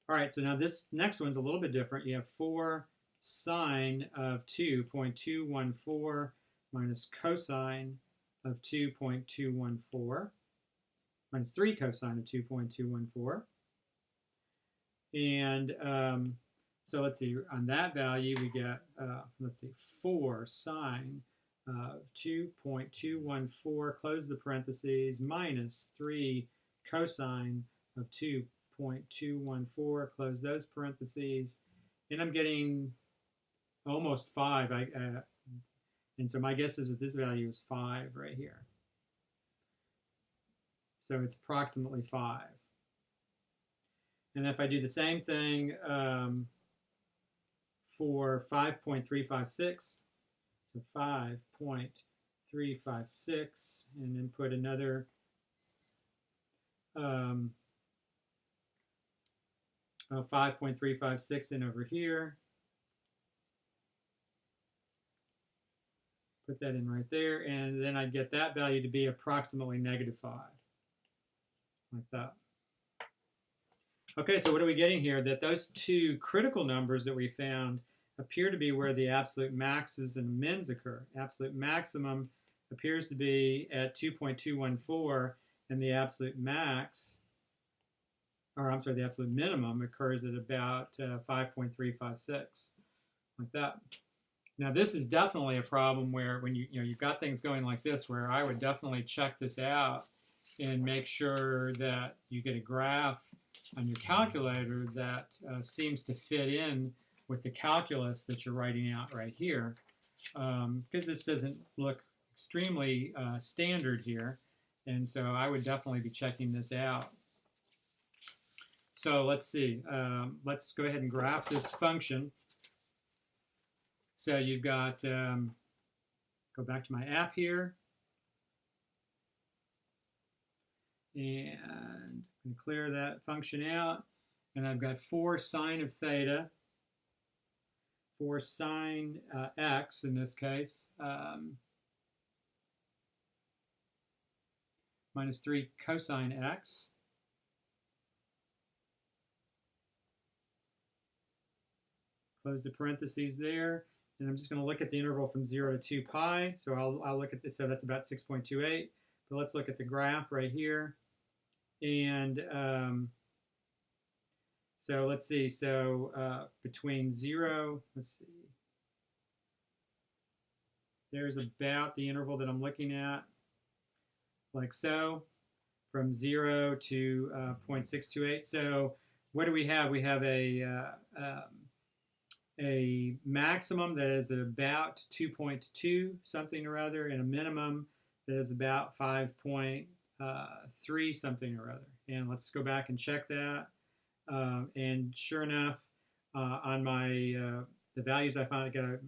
S1: All right, so now this next one's a little bit different. You have 4 sine of 2.214 minus cosine of 2.214 minus 3 cosine of 2.214. And so let's see, on that value we get, let's see, 4 sine of 2.214, close the parentheses, minus 3 cosine of 2.214, close those parentheses, and I'm getting almost 5. And so my guess is that this value is 5 right here. So it's approximately 5. And if I do the same thing for 5.356, so 5.356, and then put another 5.356 in over here. Put that in right there, and then I get that value to be approximately negative 5, like that. Okay, so what are we getting here? That those two critical numbers that we found appear to be where the absolute maxes and mins occur. Absolute maximum appears to be at 2.214, and the absolute max, or I'm sorry, the absolute minimum occurs at about 5.356, like that. Now this is definitely a problem where when you've got things going like this, where I would definitely check this out and make sure that you get a graph on your calculator that seems to fit in with the calculus that you're writing out right here, because this doesn't look extremely standard here, and so I would definitely be checking this out. So let's see, let's go ahead and graph this function. So you've got, go back to my app here, and clear that function out, and I've got 4 sine of theta, for sine x in this case, minus 3 cosine x. Close the parentheses there. And I'm just going to look at the interval from 0 to 2 pi. So I'll look at this. So that's about 6.28. But let's look at the graph right here. And so let's see. So between 0, let's see. There's about the interval that I'm looking at, like so, from 0 to 0.628. So what do we have? We have a maximum that is about 2.2 something or other, and a minimum that is about 5.3 something or other. And let's go back and check that. And sure enough, on my the values I found, I got a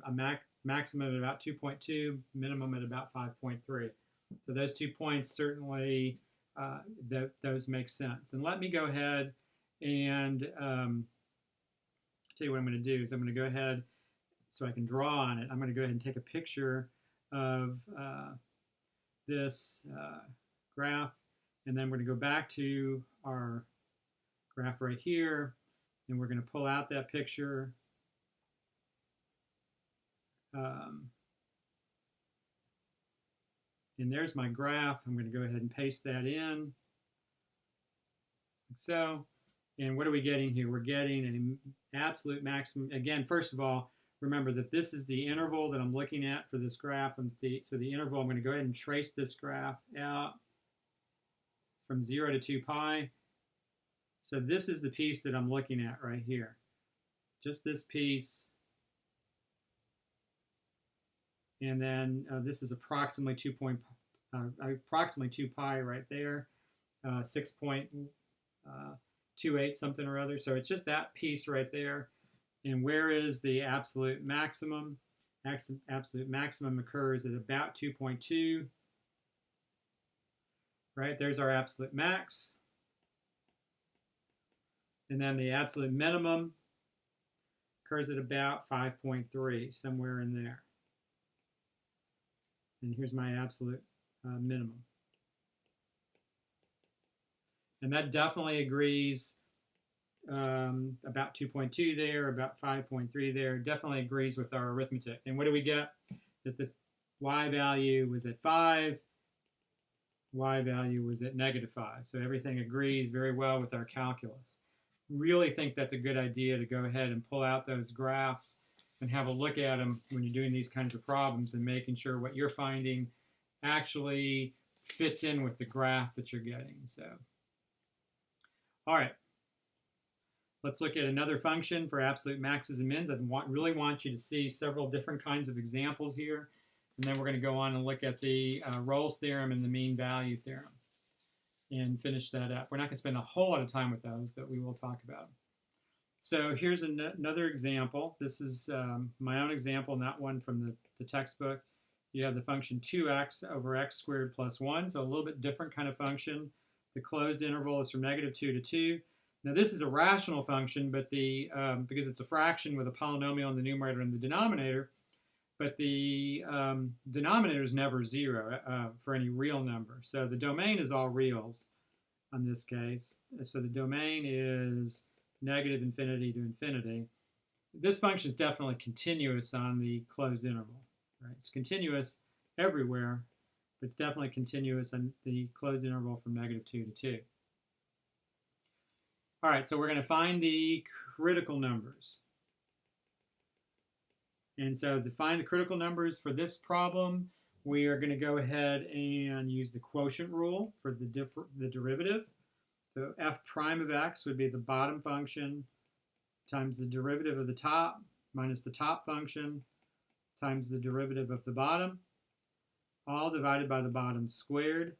S1: maximum at about 2.2, minimum at about 5.3. So those 2 points certainly those make sense. And let me go ahead and tell you what I'm going to do is I'm going to go ahead so I can draw on it. I'm going to go ahead and take a picture of this graph, and then we're going to go back to our graph right here, and we're going to pull out that picture. And there's my graph. I'm going to go ahead and paste that in, like so. And what are we getting here? We're getting an absolute maximum. Again, first of all, remember that this is the interval that I'm looking at for this graph. So the interval, I'm going to go ahead and trace this graph out from 0 to 2 pi. So this is the piece that I'm looking at right here. Just this piece. And then this is approximately 2 pi right there, 6.28 something or other. So it's just that piece right there. And where is the absolute maximum? Absolute maximum occurs at about 2.2. Right, there's our absolute max. And then the absolute minimum occurs at about 5.3, somewhere in there. And here's my absolute minimum. And that definitely agrees, about 2.2 there, about 5.3 there, definitely agrees with our arithmetic. And what do we get? That the y value was at 5, y value was at -5. So everything agrees very well with our calculus. Really think that's a good idea to go ahead and pull out those graphs and have a look at them when you're doing these kinds of problems and making sure what you're finding actually fits in with the graph that you're getting. So, all right, let's look at another function for absolute maxes and mins. I really want you to see several different kinds of examples here, and then we're going to go on and look at the Rolle's theorem and the mean value theorem and finish that up. We're not going to spend a whole lot of time with those, but we will talk about them. So here's another example. This is my own example, not one from the textbook. You have the function 2x over x squared plus 1, so a little bit different kind of function. The closed interval is from -2 to 2. Now this is a rational function, but because it's a fraction with a polynomial in the numerator and the denominator, but the denominator is never 0 for any real number. So the domain is all reals on this case. So the domain is -infinity to infinity. This function is definitely continuous on the closed interval. Right? It's continuous everywhere, but it's definitely continuous on the closed interval from -2 to 2. All right, so we're going to find the critical numbers. And so to find the critical numbers for this problem, we are going to go ahead and use the quotient rule for the derivative. So f prime of x would be the bottom function times the derivative of the top minus the top function times the derivative of the bottom, all divided by the bottom squared.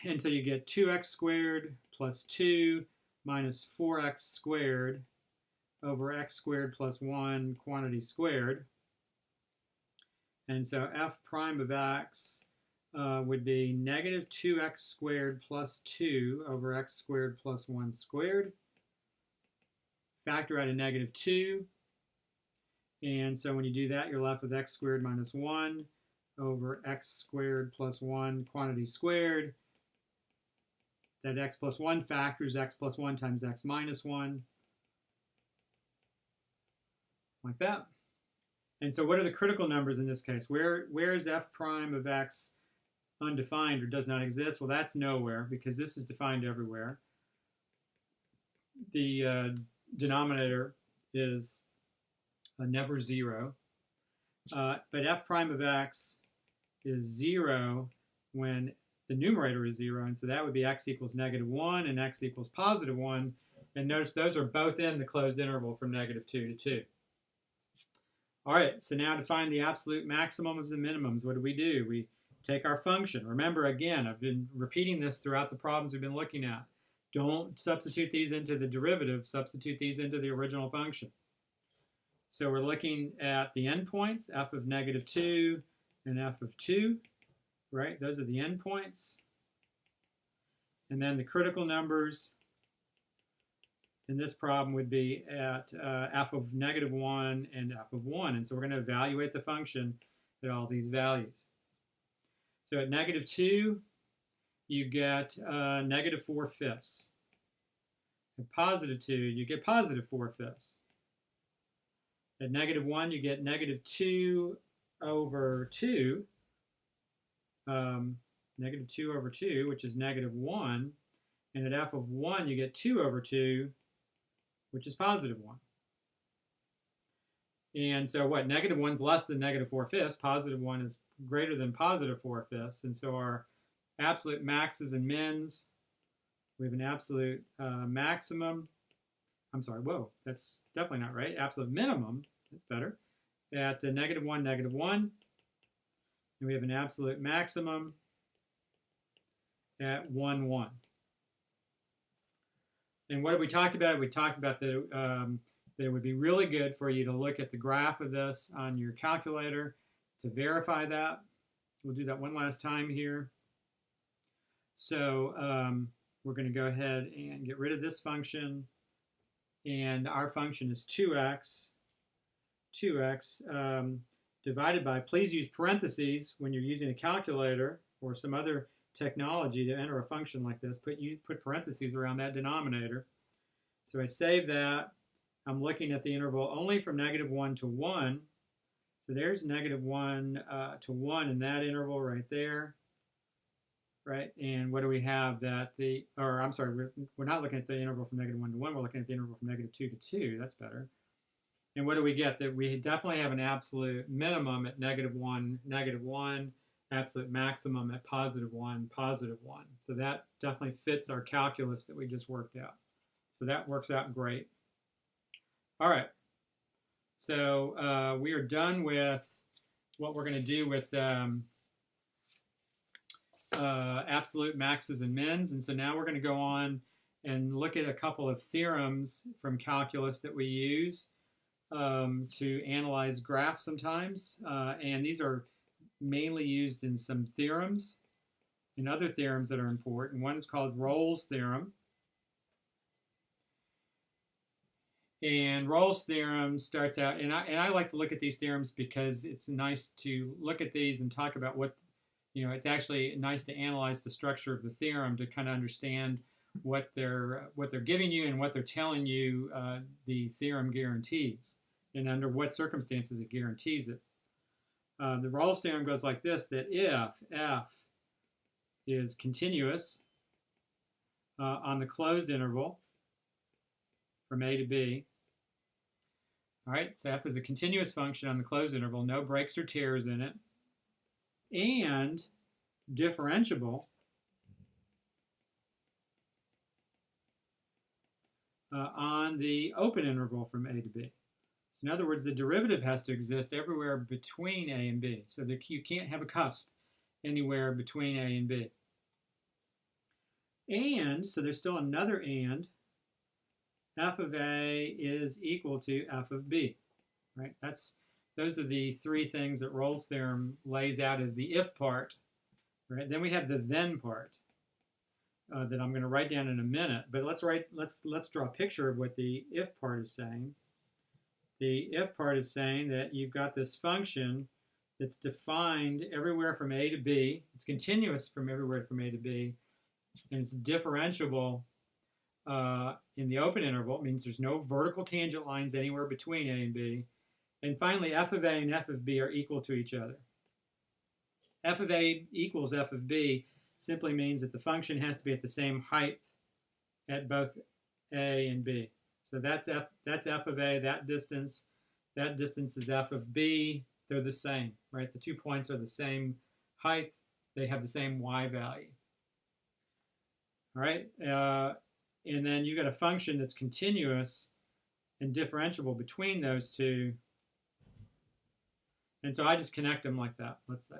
S1: And so you get 2x squared plus 2 minus 4x squared over x squared plus 1 quantity squared. And so f prime of x would be -2x squared plus 2 over x squared plus 1 squared. factor out a negative 2. And so when you do that, you're left with x squared minus 1 over x squared plus 1 quantity squared. That x plus 1 factors x plus 1 times x minus 1. Like that. And so what are the critical numbers in this case? Where is f prime of x undefined or does not exist? Well, that's nowhere because this is defined everywhere. The denominator is never 0. But f prime of x is 0 when the numerator is 0. And so that would be x equals negative 1 and x equals positive 1. And notice those are both in the closed interval from negative 2 to 2. All right, so now to find the absolute maximums and minimums, what do? We take our function. Remember, again, I've been repeating this throughout the problems we've been looking at. Don't substitute these into the derivative, substitute these into the original function. So we're looking at the endpoints, f of negative 2 and f of 2, right? Those are the endpoints. And then the critical numbers in this problem would be at f of negative 1 and f of 1. And so we're going to evaluate the function at all these values. So at negative 2, you get negative 4/5. At positive 2, you get positive 4/5. At negative 1, you get negative 2 over 2. Negative 2 over 2, which is negative 1. And at f of 1, you get 2 over 2, which is positive 1. And so what? Negative 1 is less than negative 4/5. Positive 1 is greater than positive 4/5. And so our absolute maxes and mins, we have an absolute maximum. I'm sorry, whoa, that's definitely not right. Absolute minimum, that's better. At negative 1, negative 1. And we have an absolute maximum at 1, 1. And what have we talked about? We talked about that it would be really good for you to look at the graph of this on your calculator to verify that. We'll do that one last time here. So we're going to go ahead and get rid of this function. And our function is 2x. 2x divided by, please use parentheses when you're using a calculator or some other technology to enter a function like this. Put parentheses around that denominator. So I save that. I'm looking at the interval only from negative 1 to 1. So there's negative 1 to 1 in that interval right there. Right? And what do we have that we're not looking at the interval from negative 1 to 1. We're looking at the interval from negative 2 to 2. That's better. And what do we get? That we definitely have an absolute minimum at negative 1, negative 1. Absolute maximum at positive 1, positive 1. So that definitely fits our calculus that we just worked out. So that works out great. All right. So we are done with what we're going to do with absolute maxes and mins. And so now we're going to go on and look at a couple of theorems from calculus that we use to analyze graphs sometimes. And these are mainly used in some theorems and other theorems that are important. One is called Rolle's theorem. And Rolle's theorem starts out, and I like to look at these theorems because it's nice to look at these and talk about what, it's actually nice to analyze the structure of the theorem to kind of understand what they're giving you and what they're telling you the theorem guarantees and under what circumstances it guarantees it. The Rolle's theorem goes like this, that if f is continuous on the closed interval from a to b, all right, so f is a continuous function on the closed interval, no breaks or tears in it, and differentiable on the open interval from a to b. So in other words, the derivative has to exist everywhere between a and b, so that you can't have a cusp anywhere between a and b. And, so there's still another and, f of a is equal to f of b, right? Those are the three things that Rolle's theorem lays out as the if part, right? Then we have the then part. that I'm going to write down in a minute. But let's draw a picture of what the if part is saying. The if part is saying that you've got this function that's defined everywhere from A to B. It's continuous from everywhere from A to B, and it's differentiable in the open interval. It means there's no vertical tangent lines anywhere between A and B. And finally, f of A and f of B are equal to each other. F of A equals f of B simply means that the function has to be at the same height at both A and B. So that's f of A, that distance is f of B. They're the same, right? The 2 points are the same height. They have the same y value. All right, and then you got a function that's continuous and differentiable between those two. And so I just connect them like that, let's say.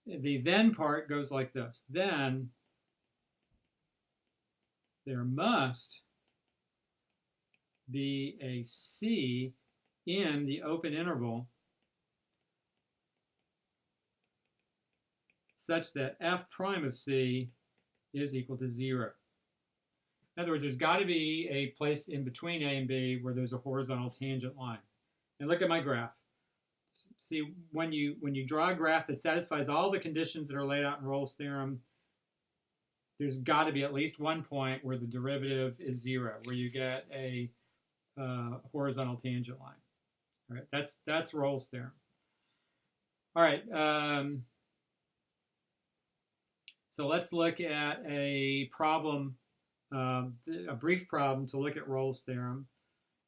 S1: The then part goes like this. Then there must be a C in the open interval such that f prime of C is equal to 0. In other words, there's got to be a place in between A and B where there's a horizontal tangent line. And look at my graph. See, when you draw a graph that satisfies all the conditions that are laid out in Rolle's theorem, there's got to be at least one point where the derivative is 0, where you get a horizontal tangent line. All right, that's Rolle's theorem. All right, so let's look at a problem, a brief problem to look at Rolle's theorem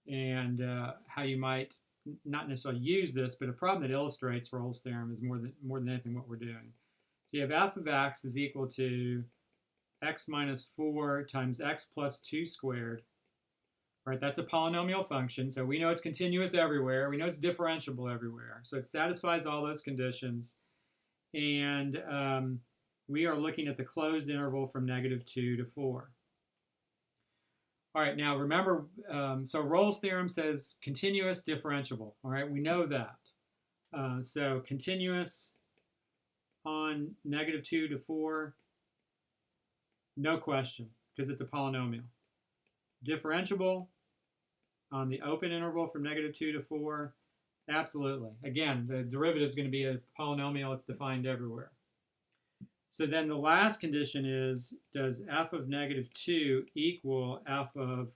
S1: and how you might not necessarily use this, but a problem that illustrates Rolle's theorem is more than anything what we're doing. So you have f of x is equal to x minus 4 times x plus 2 squared. Right, that's a polynomial function, so we know it's continuous everywhere. We know it's differentiable everywhere. So it satisfies all those conditions. And we are looking at the closed interval from -2 to 4. All right, now remember, so Rolle's theorem says continuous differentiable. All right, we know that. So continuous on -2 to 4, no question, because it's a polynomial. Differentiable on the open interval from -2 to 4, absolutely. Again, the derivative is going to be a polynomial. It's defined everywhere. So then the last condition is, does f of -2 equal f of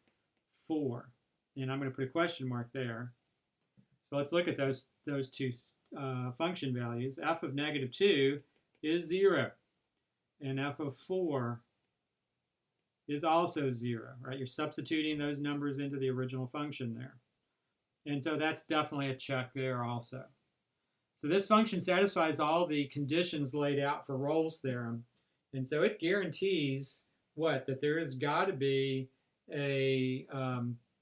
S1: 4? And I'm going to put a question mark there. So let's look at those two function values. F of -2 is 0, and f of 4 is also 0, right? You're substituting those numbers into the original function there. And so that's definitely a check there also. So this function satisfies all the conditions laid out for Rolle's theorem. And so it guarantees what? That there has got to be a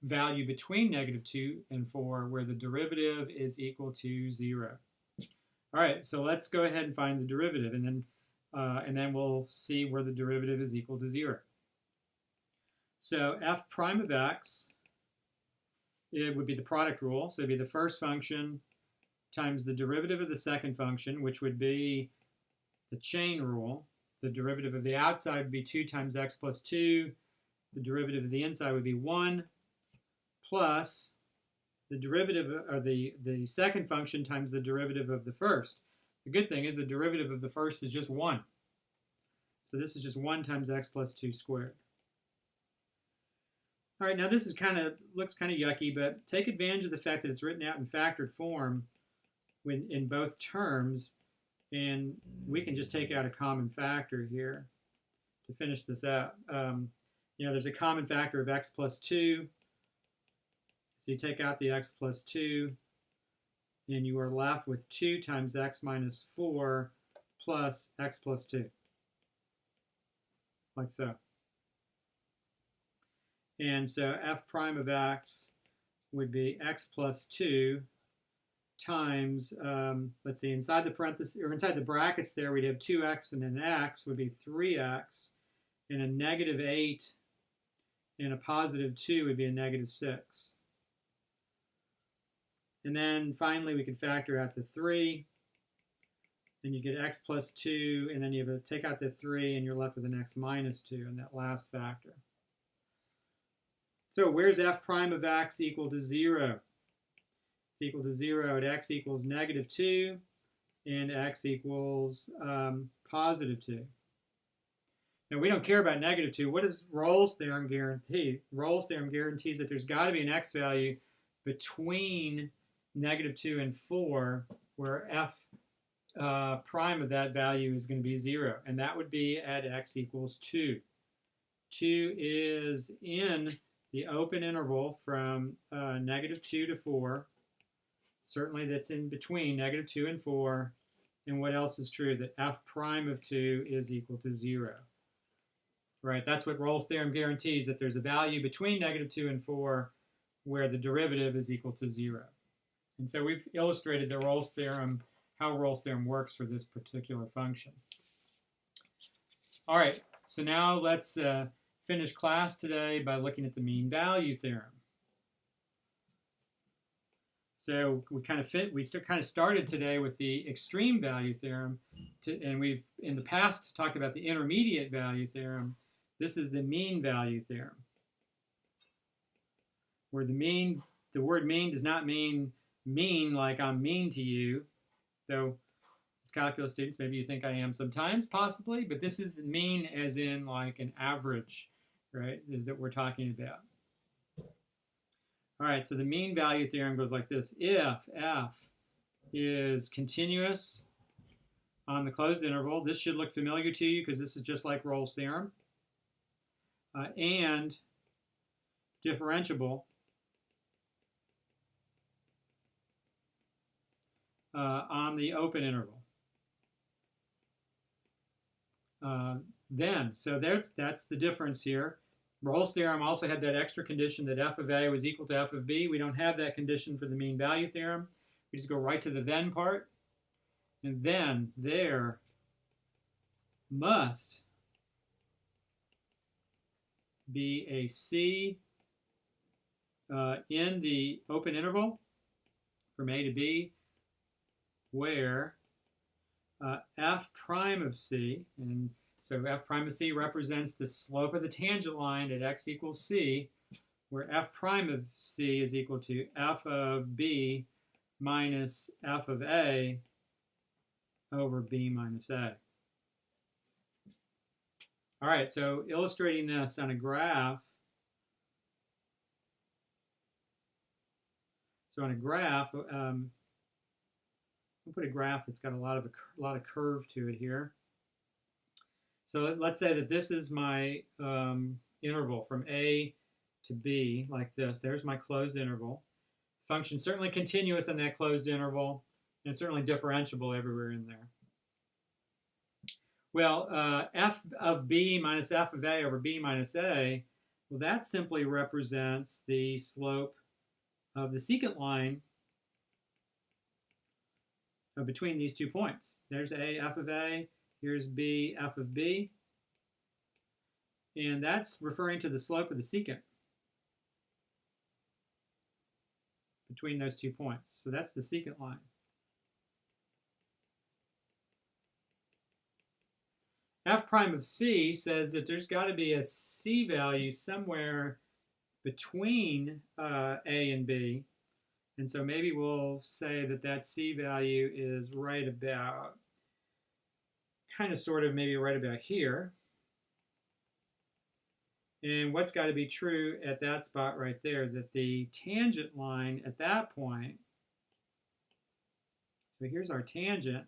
S1: value between -2 and 4 where the derivative is equal to 0. All right, so let's go ahead and find the derivative, and then we'll see where the derivative is equal to 0. So f prime of x, it would be the product rule. So it would be the first function times the derivative of the second function, which would be the chain rule. The derivative of the outside would be 2 times x plus 2. The derivative of the inside would be 1 plus the derivative of the second function times the derivative of the first. The good thing is the derivative of the first is just 1. So this is just 1 times x plus 2 squared. All right, now this is looks kind of yucky, but take advantage of the fact that it's written out in factored form in both terms, and we can just take out a common factor here to finish this out. There's a common factor of x plus 2. So you take out the x plus 2, and you are left with 2 times x minus 4 plus x plus 2, like so. And so f prime of x would be x plus 2 times, let's see, inside the parentheses, or inside the brackets there, we'd have 2x, and an x would be 3x, and a -8 and a +2 would be a -6. And then finally we could factor out the 3, and you get x plus 2, and then you have to take out the 3, and you're left with an x minus 2 in that last factor. So where's f prime of x equal to 0? It's equal to 0 at x equals negative 2 and x equals positive 2. Now, we don't care about negative 2. What does Rolle's theorem guarantee? Rolle's theorem guarantees that there's got to be an x value between negative 2 and 4 where f prime of that value is going to be 0. And that would be at x equals 2. 2 is in the open interval from negative 2 to 4. Certainly that's in between negative 2 and 4. And what else is true? That f prime of 2 is equal to 0. Right, that's what Rolle's theorem guarantees, that there's a value between negative 2 and 4 where the derivative is equal to 0. And so we've illustrated the Rolle's theorem, how Rolle's theorem works for this particular function. All right, so now let's finish class today by looking at the mean value theorem. So we kind of started today with the extreme value theorem, and we've in the past talked about the intermediate value theorem. This is the mean value theorem, where the word mean does not mean mean like I'm mean to you, though as calculus students maybe you think I am sometimes, possibly, but this is the mean as in like an average, right, is that we're talking about. All right, so the mean value theorem goes like this. If f is continuous on the closed interval, this should look familiar to you because this is just like Rolle's theorem, and differentiable on the open interval. So that's the difference here. Rolle's theorem also had that extra condition that f of a was equal to f of b. We don't have that condition for the mean value theorem. We just go right to the then part. And then there must be a c in the open interval from a to b where f prime of c, and so f prime of c represents the slope of the tangent line at x equals c, where f prime of c is equal to f of b minus f of a over b minus a. All right, so illustrating this on a graph. So on a graph, we'll put a graph that's got a lot of curve to it here. So let's say that this is my interval from a to b, like this. There's my closed interval. Function certainly continuous in that closed interval, and certainly differentiable everywhere in there. Well, f of b minus f of a over b minus a, well, that simply represents the slope of the secant line between these 2 points. There's a, f of a, here's b, f of b, and that's referring to the slope of the secant between those 2 points. So that's the secant line. F prime of c says that there's got to be a c value somewhere between a and b. And so maybe we'll say that that c value is right about, kind of sort of maybe right about here. And what's got to be true at that spot right there, that the tangent line at that point, so here's our tangent,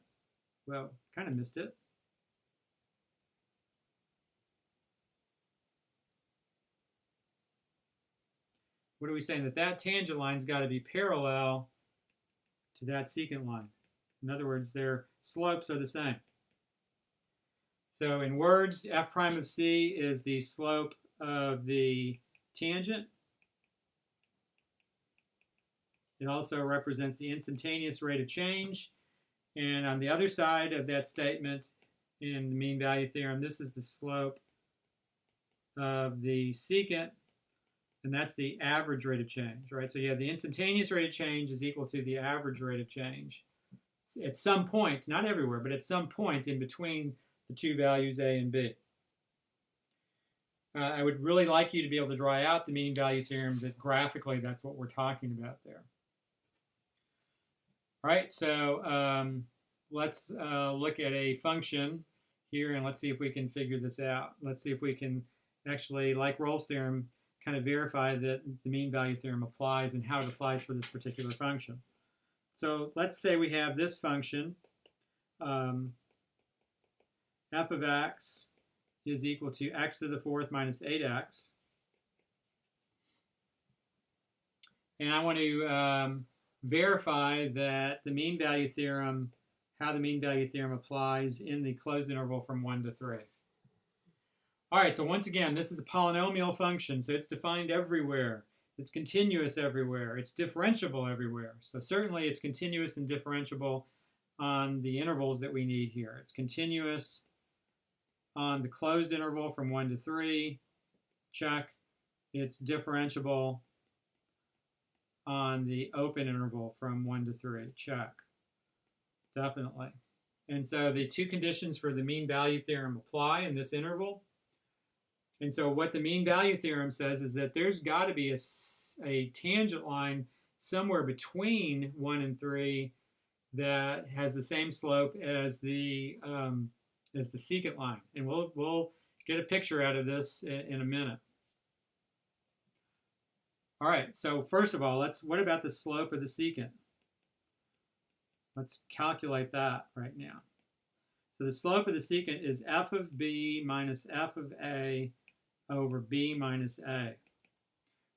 S1: well, kind of missed it. What are we saying? That tangent line's got to be parallel to that secant line. In other words, their slopes are the same. So in words, f prime of c is the slope of the tangent. It also represents the instantaneous rate of change. And on the other side of that statement in the mean value theorem, this is the slope of the secant. And that's the average rate of change, right? So you have the instantaneous rate of change is equal to the average rate of change. at some point, not everywhere, but at some point in between the two values A and B. I would really like you to be able to draw out the mean value theorem, that graphically that's what we're talking about there. All right, so let's look at a function here, and let's see if we can figure this out. Let's see if we can actually, like Rolle's theorem, kind of verify that the mean value theorem applies and how it applies for this particular function. So let's say we have this function, f of x is equal to x to the fourth minus 8x. And I want to verify that the mean value theorem, how the mean value theorem applies in the closed interval from 1 to 3. All right, so once again, this is a polynomial function, so it's defined everywhere. It's continuous everywhere. It's differentiable everywhere. So certainly it's continuous and differentiable on the intervals that we need here. It's continuous on the closed interval from 1 to 3, check. It's differentiable on the open interval from 1 to 3, check. Definitely. And so the two conditions for the mean value theorem apply in this interval. And so what the mean value theorem says is that there's got to be a tangent line somewhere between 1 and 3 that has the same slope as the secant line. And we'll get a picture out of this in a minute. All right, so first of all, what about the slope of the secant? Let's calculate that right now. So the slope of the secant is f of b minus f of a over b minus a,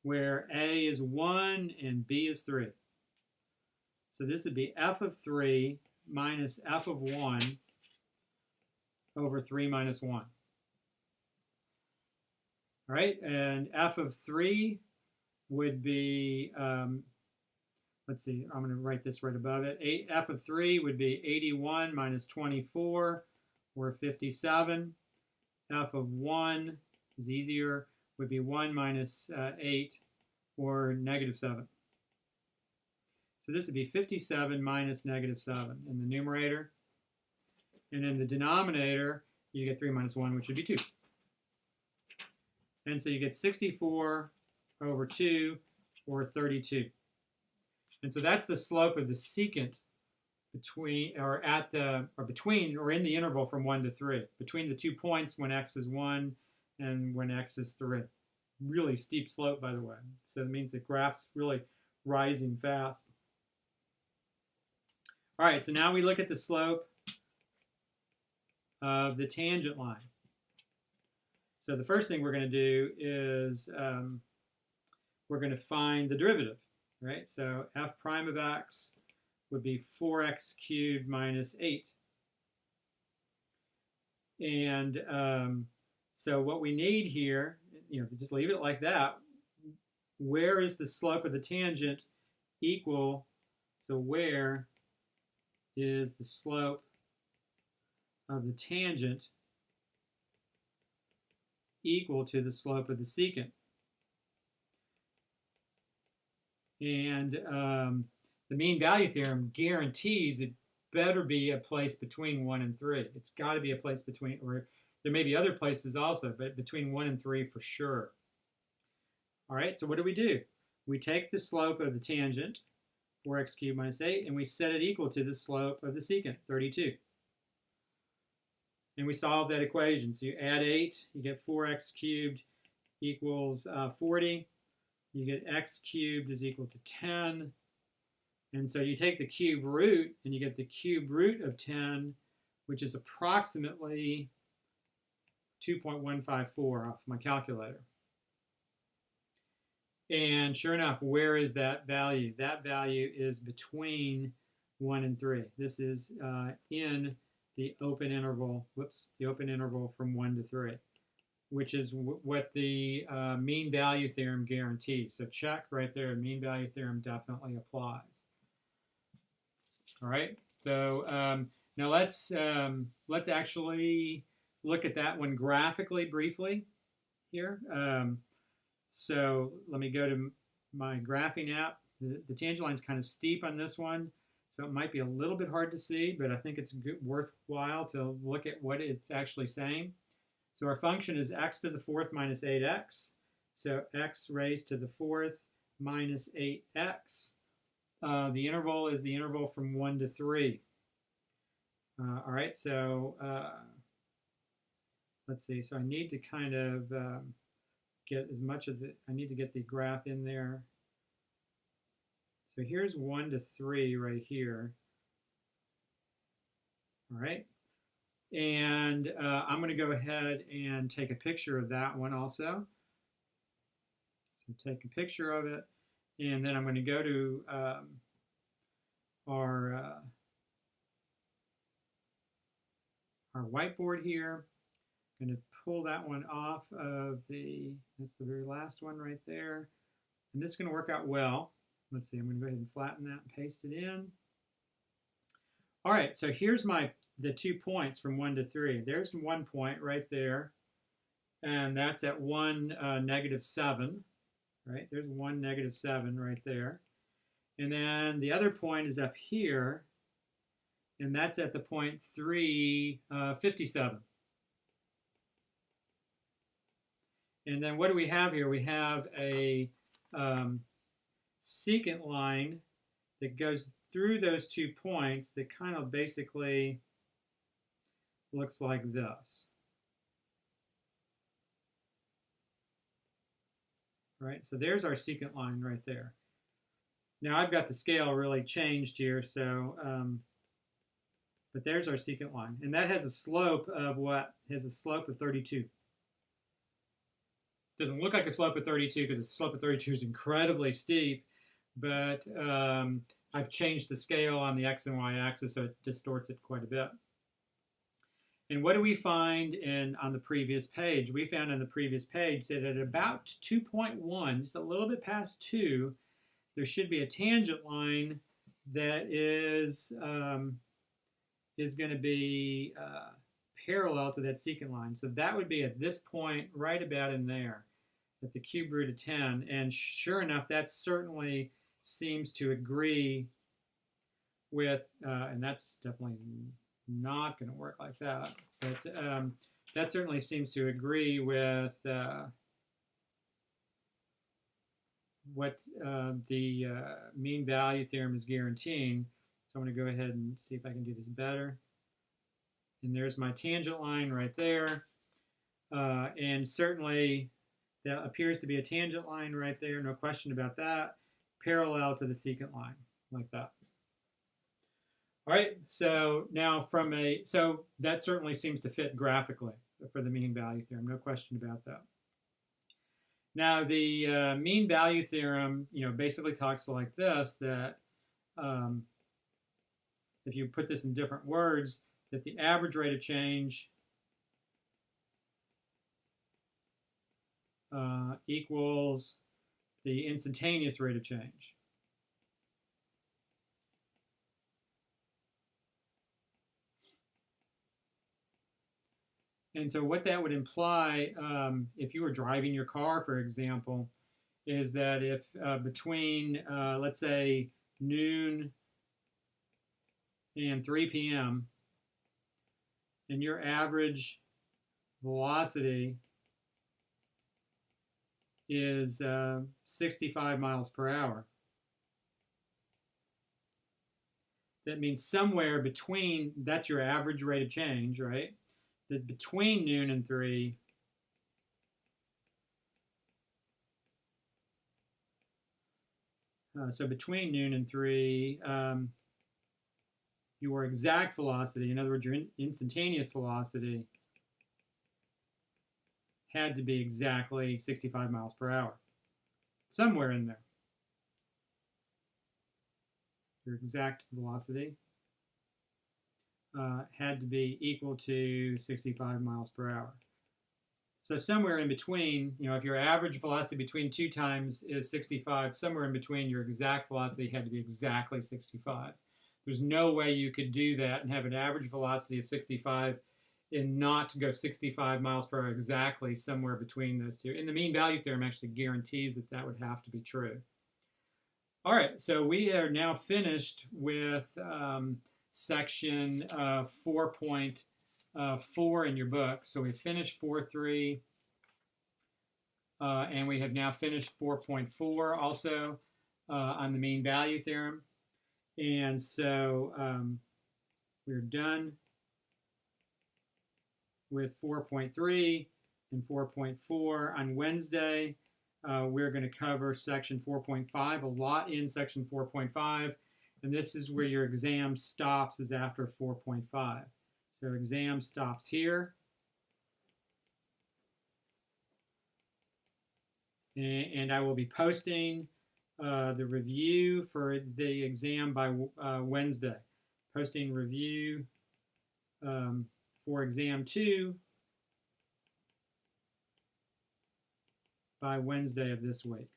S1: where a is 1 and b is 3. So this would be f of 3 minus f of 1 over 3 minus 1. All right, and f of 3 would be, let's see, I'm going to write this right above it. F of 3 would be 81 minus 24, or 57. F of 1 is easier, would be 1 minus 8, or negative 7. So this would be 57 minus negative 7 in the numerator. And in the denominator, you get 3 minus 1, which would be 2. And so you get 64 over 2, or 32. And so that's the slope of the secant between, or in the interval from 1 to 3, between the 2 points when x is 1 and when x is 3. Really steep slope, by the way. So it means the graph's really rising fast. All right, so now we look at the slope of the tangent line. So the first thing we're going to do is we're going to find the derivative, right? So f prime of x would be 4x cubed minus 8. And so what we need here, just leave it like that. Where is the slope of the tangent equal? So where is the slope of the tangent equal to the slope of the secant? And the mean value theorem guarantees it better be a place between 1 and 3. It's got to be a place between, or there may be other places also, but between 1 and 3 for sure. All right, so what do? We take the slope of the tangent, 4x cubed minus 8, and we set it equal to the slope of the secant, 32. And we solve that equation. So you add 8, you get 4x cubed equals 40. You get x cubed is equal to 10. And so you take the cube root, and you get the cube root of 10, which is approximately 2.154 off my calculator. And sure enough, where is that value? That value is between 1 and 3. This is in the open interval, the open interval from 1 to 3, which is what the mean value theorem guarantees. So check right there, mean value theorem definitely applies. All right, so now let's actually look at that one graphically briefly here. So let me go to my graphing app. The tangent line is kind of steep on this one. So it might be a little bit hard to see, but I think it's worthwhile to look at what it's actually saying. So our function is x to the fourth minus 8x. So x raised to the fourth minus 8x. The interval is the interval from 1 to 3. All right, so let's see. So I need to kind of get as much of it. I need to get the graph in there. So here's 1 to 3 right here. All right. And I'm going to go ahead and take a picture of that one also. So take a picture of it. And then I'm going to go to our whiteboard here. I'm going to pull that one off of that's the very last one right there. And this is going to work out well. Let's see, I'm going to go ahead and flatten that and paste it in. All right, so here's the 2 points from 1 to 3. There's 1 point right there, and that's at 1, -7, right? There's 1, -7 right there. And then the other point is up here, and that's at the point 3, 57. And then what do we have here? We have a secant line that goes through those 2 points that kind of basically looks like this. Right, so there's our secant line right there. Now I've got the scale really changed here, so but there's our secant line, and that has a slope of what? Has a slope of 32. Doesn't look like a slope of 32 because the slope of 32 is incredibly steep, but I've changed the scale on the x and y axis, so it distorts it quite a bit. And what do we find on the previous page? We found on the previous page that at about 2.1, just a little bit past 2, there should be a tangent line that is going to be parallel to that secant line. So that would be at this point right about in there, at the cube root of 10. And sure enough, that certainly seems to agree with, and that's definitely not going to work like that, but that certainly seems to agree with what the mean value theorem is guaranteeing. So I'm going to go ahead and see if I can do this better. And there's my tangent line right there. And certainly that appears to be a tangent line right there, no question about that, parallel to the secant line, like that. All right, so now so that certainly seems to fit graphically for the mean value theorem, no question about that. Now the mean value theorem, basically talks like this, that if you put this in different words, that the average rate of change equals the instantaneous rate of change. And so what that would imply, if you were driving your car, for example, is that if between, let's say, noon and 3 p.m., and your average velocity is 65 miles per hour, that means somewhere between, that's your average rate of change, right? That between noon and 3, so between noon and 3, your exact velocity, in other words, your instantaneous velocity, had to be exactly 65 miles per hour. Somewhere in there. Your exact velocity had to be equal to 65 miles per hour. So somewhere in between, if your average velocity between 2 times is 65, somewhere in between your exact velocity had to be exactly 65. There's no way you could do that and have an average velocity of 65 and not go 65 miles per hour exactly somewhere between those two. And the mean value theorem actually guarantees that that would have to be true. All right, so we are now finished with section 4.4 in your book. So we finished 4.3, and we have now finished 4.4 also on the mean value theorem. And so we're done with 4.3 and 4.4. On Wednesday, we're going to cover section 4.5, a lot in section 4.5, and this is where your exam stops, is after 4.5. So exam stops here. And I will be posting the review for the exam by Wednesday. Posting review for exam 2 by Wednesday of this week.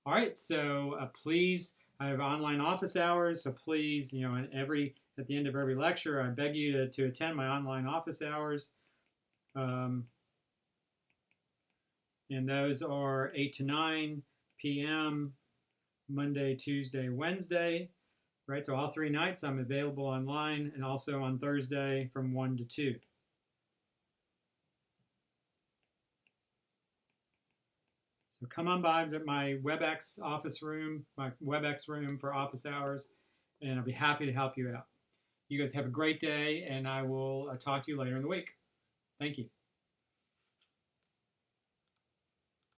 S1: All right, so please, I have online office hours, so please, at the end of every lecture, I beg you to attend my online office hours. And those are 8 to 9 p.m. Monday, Tuesday, Wednesday, right? So all 3 nights I'm available online, and also on Thursday from 1 to 2. So come on by my WebEx office room, my WebEx room for office hours, and I'll be happy to help you out. You guys have a great day, and I will talk to you later in the week. Thank you.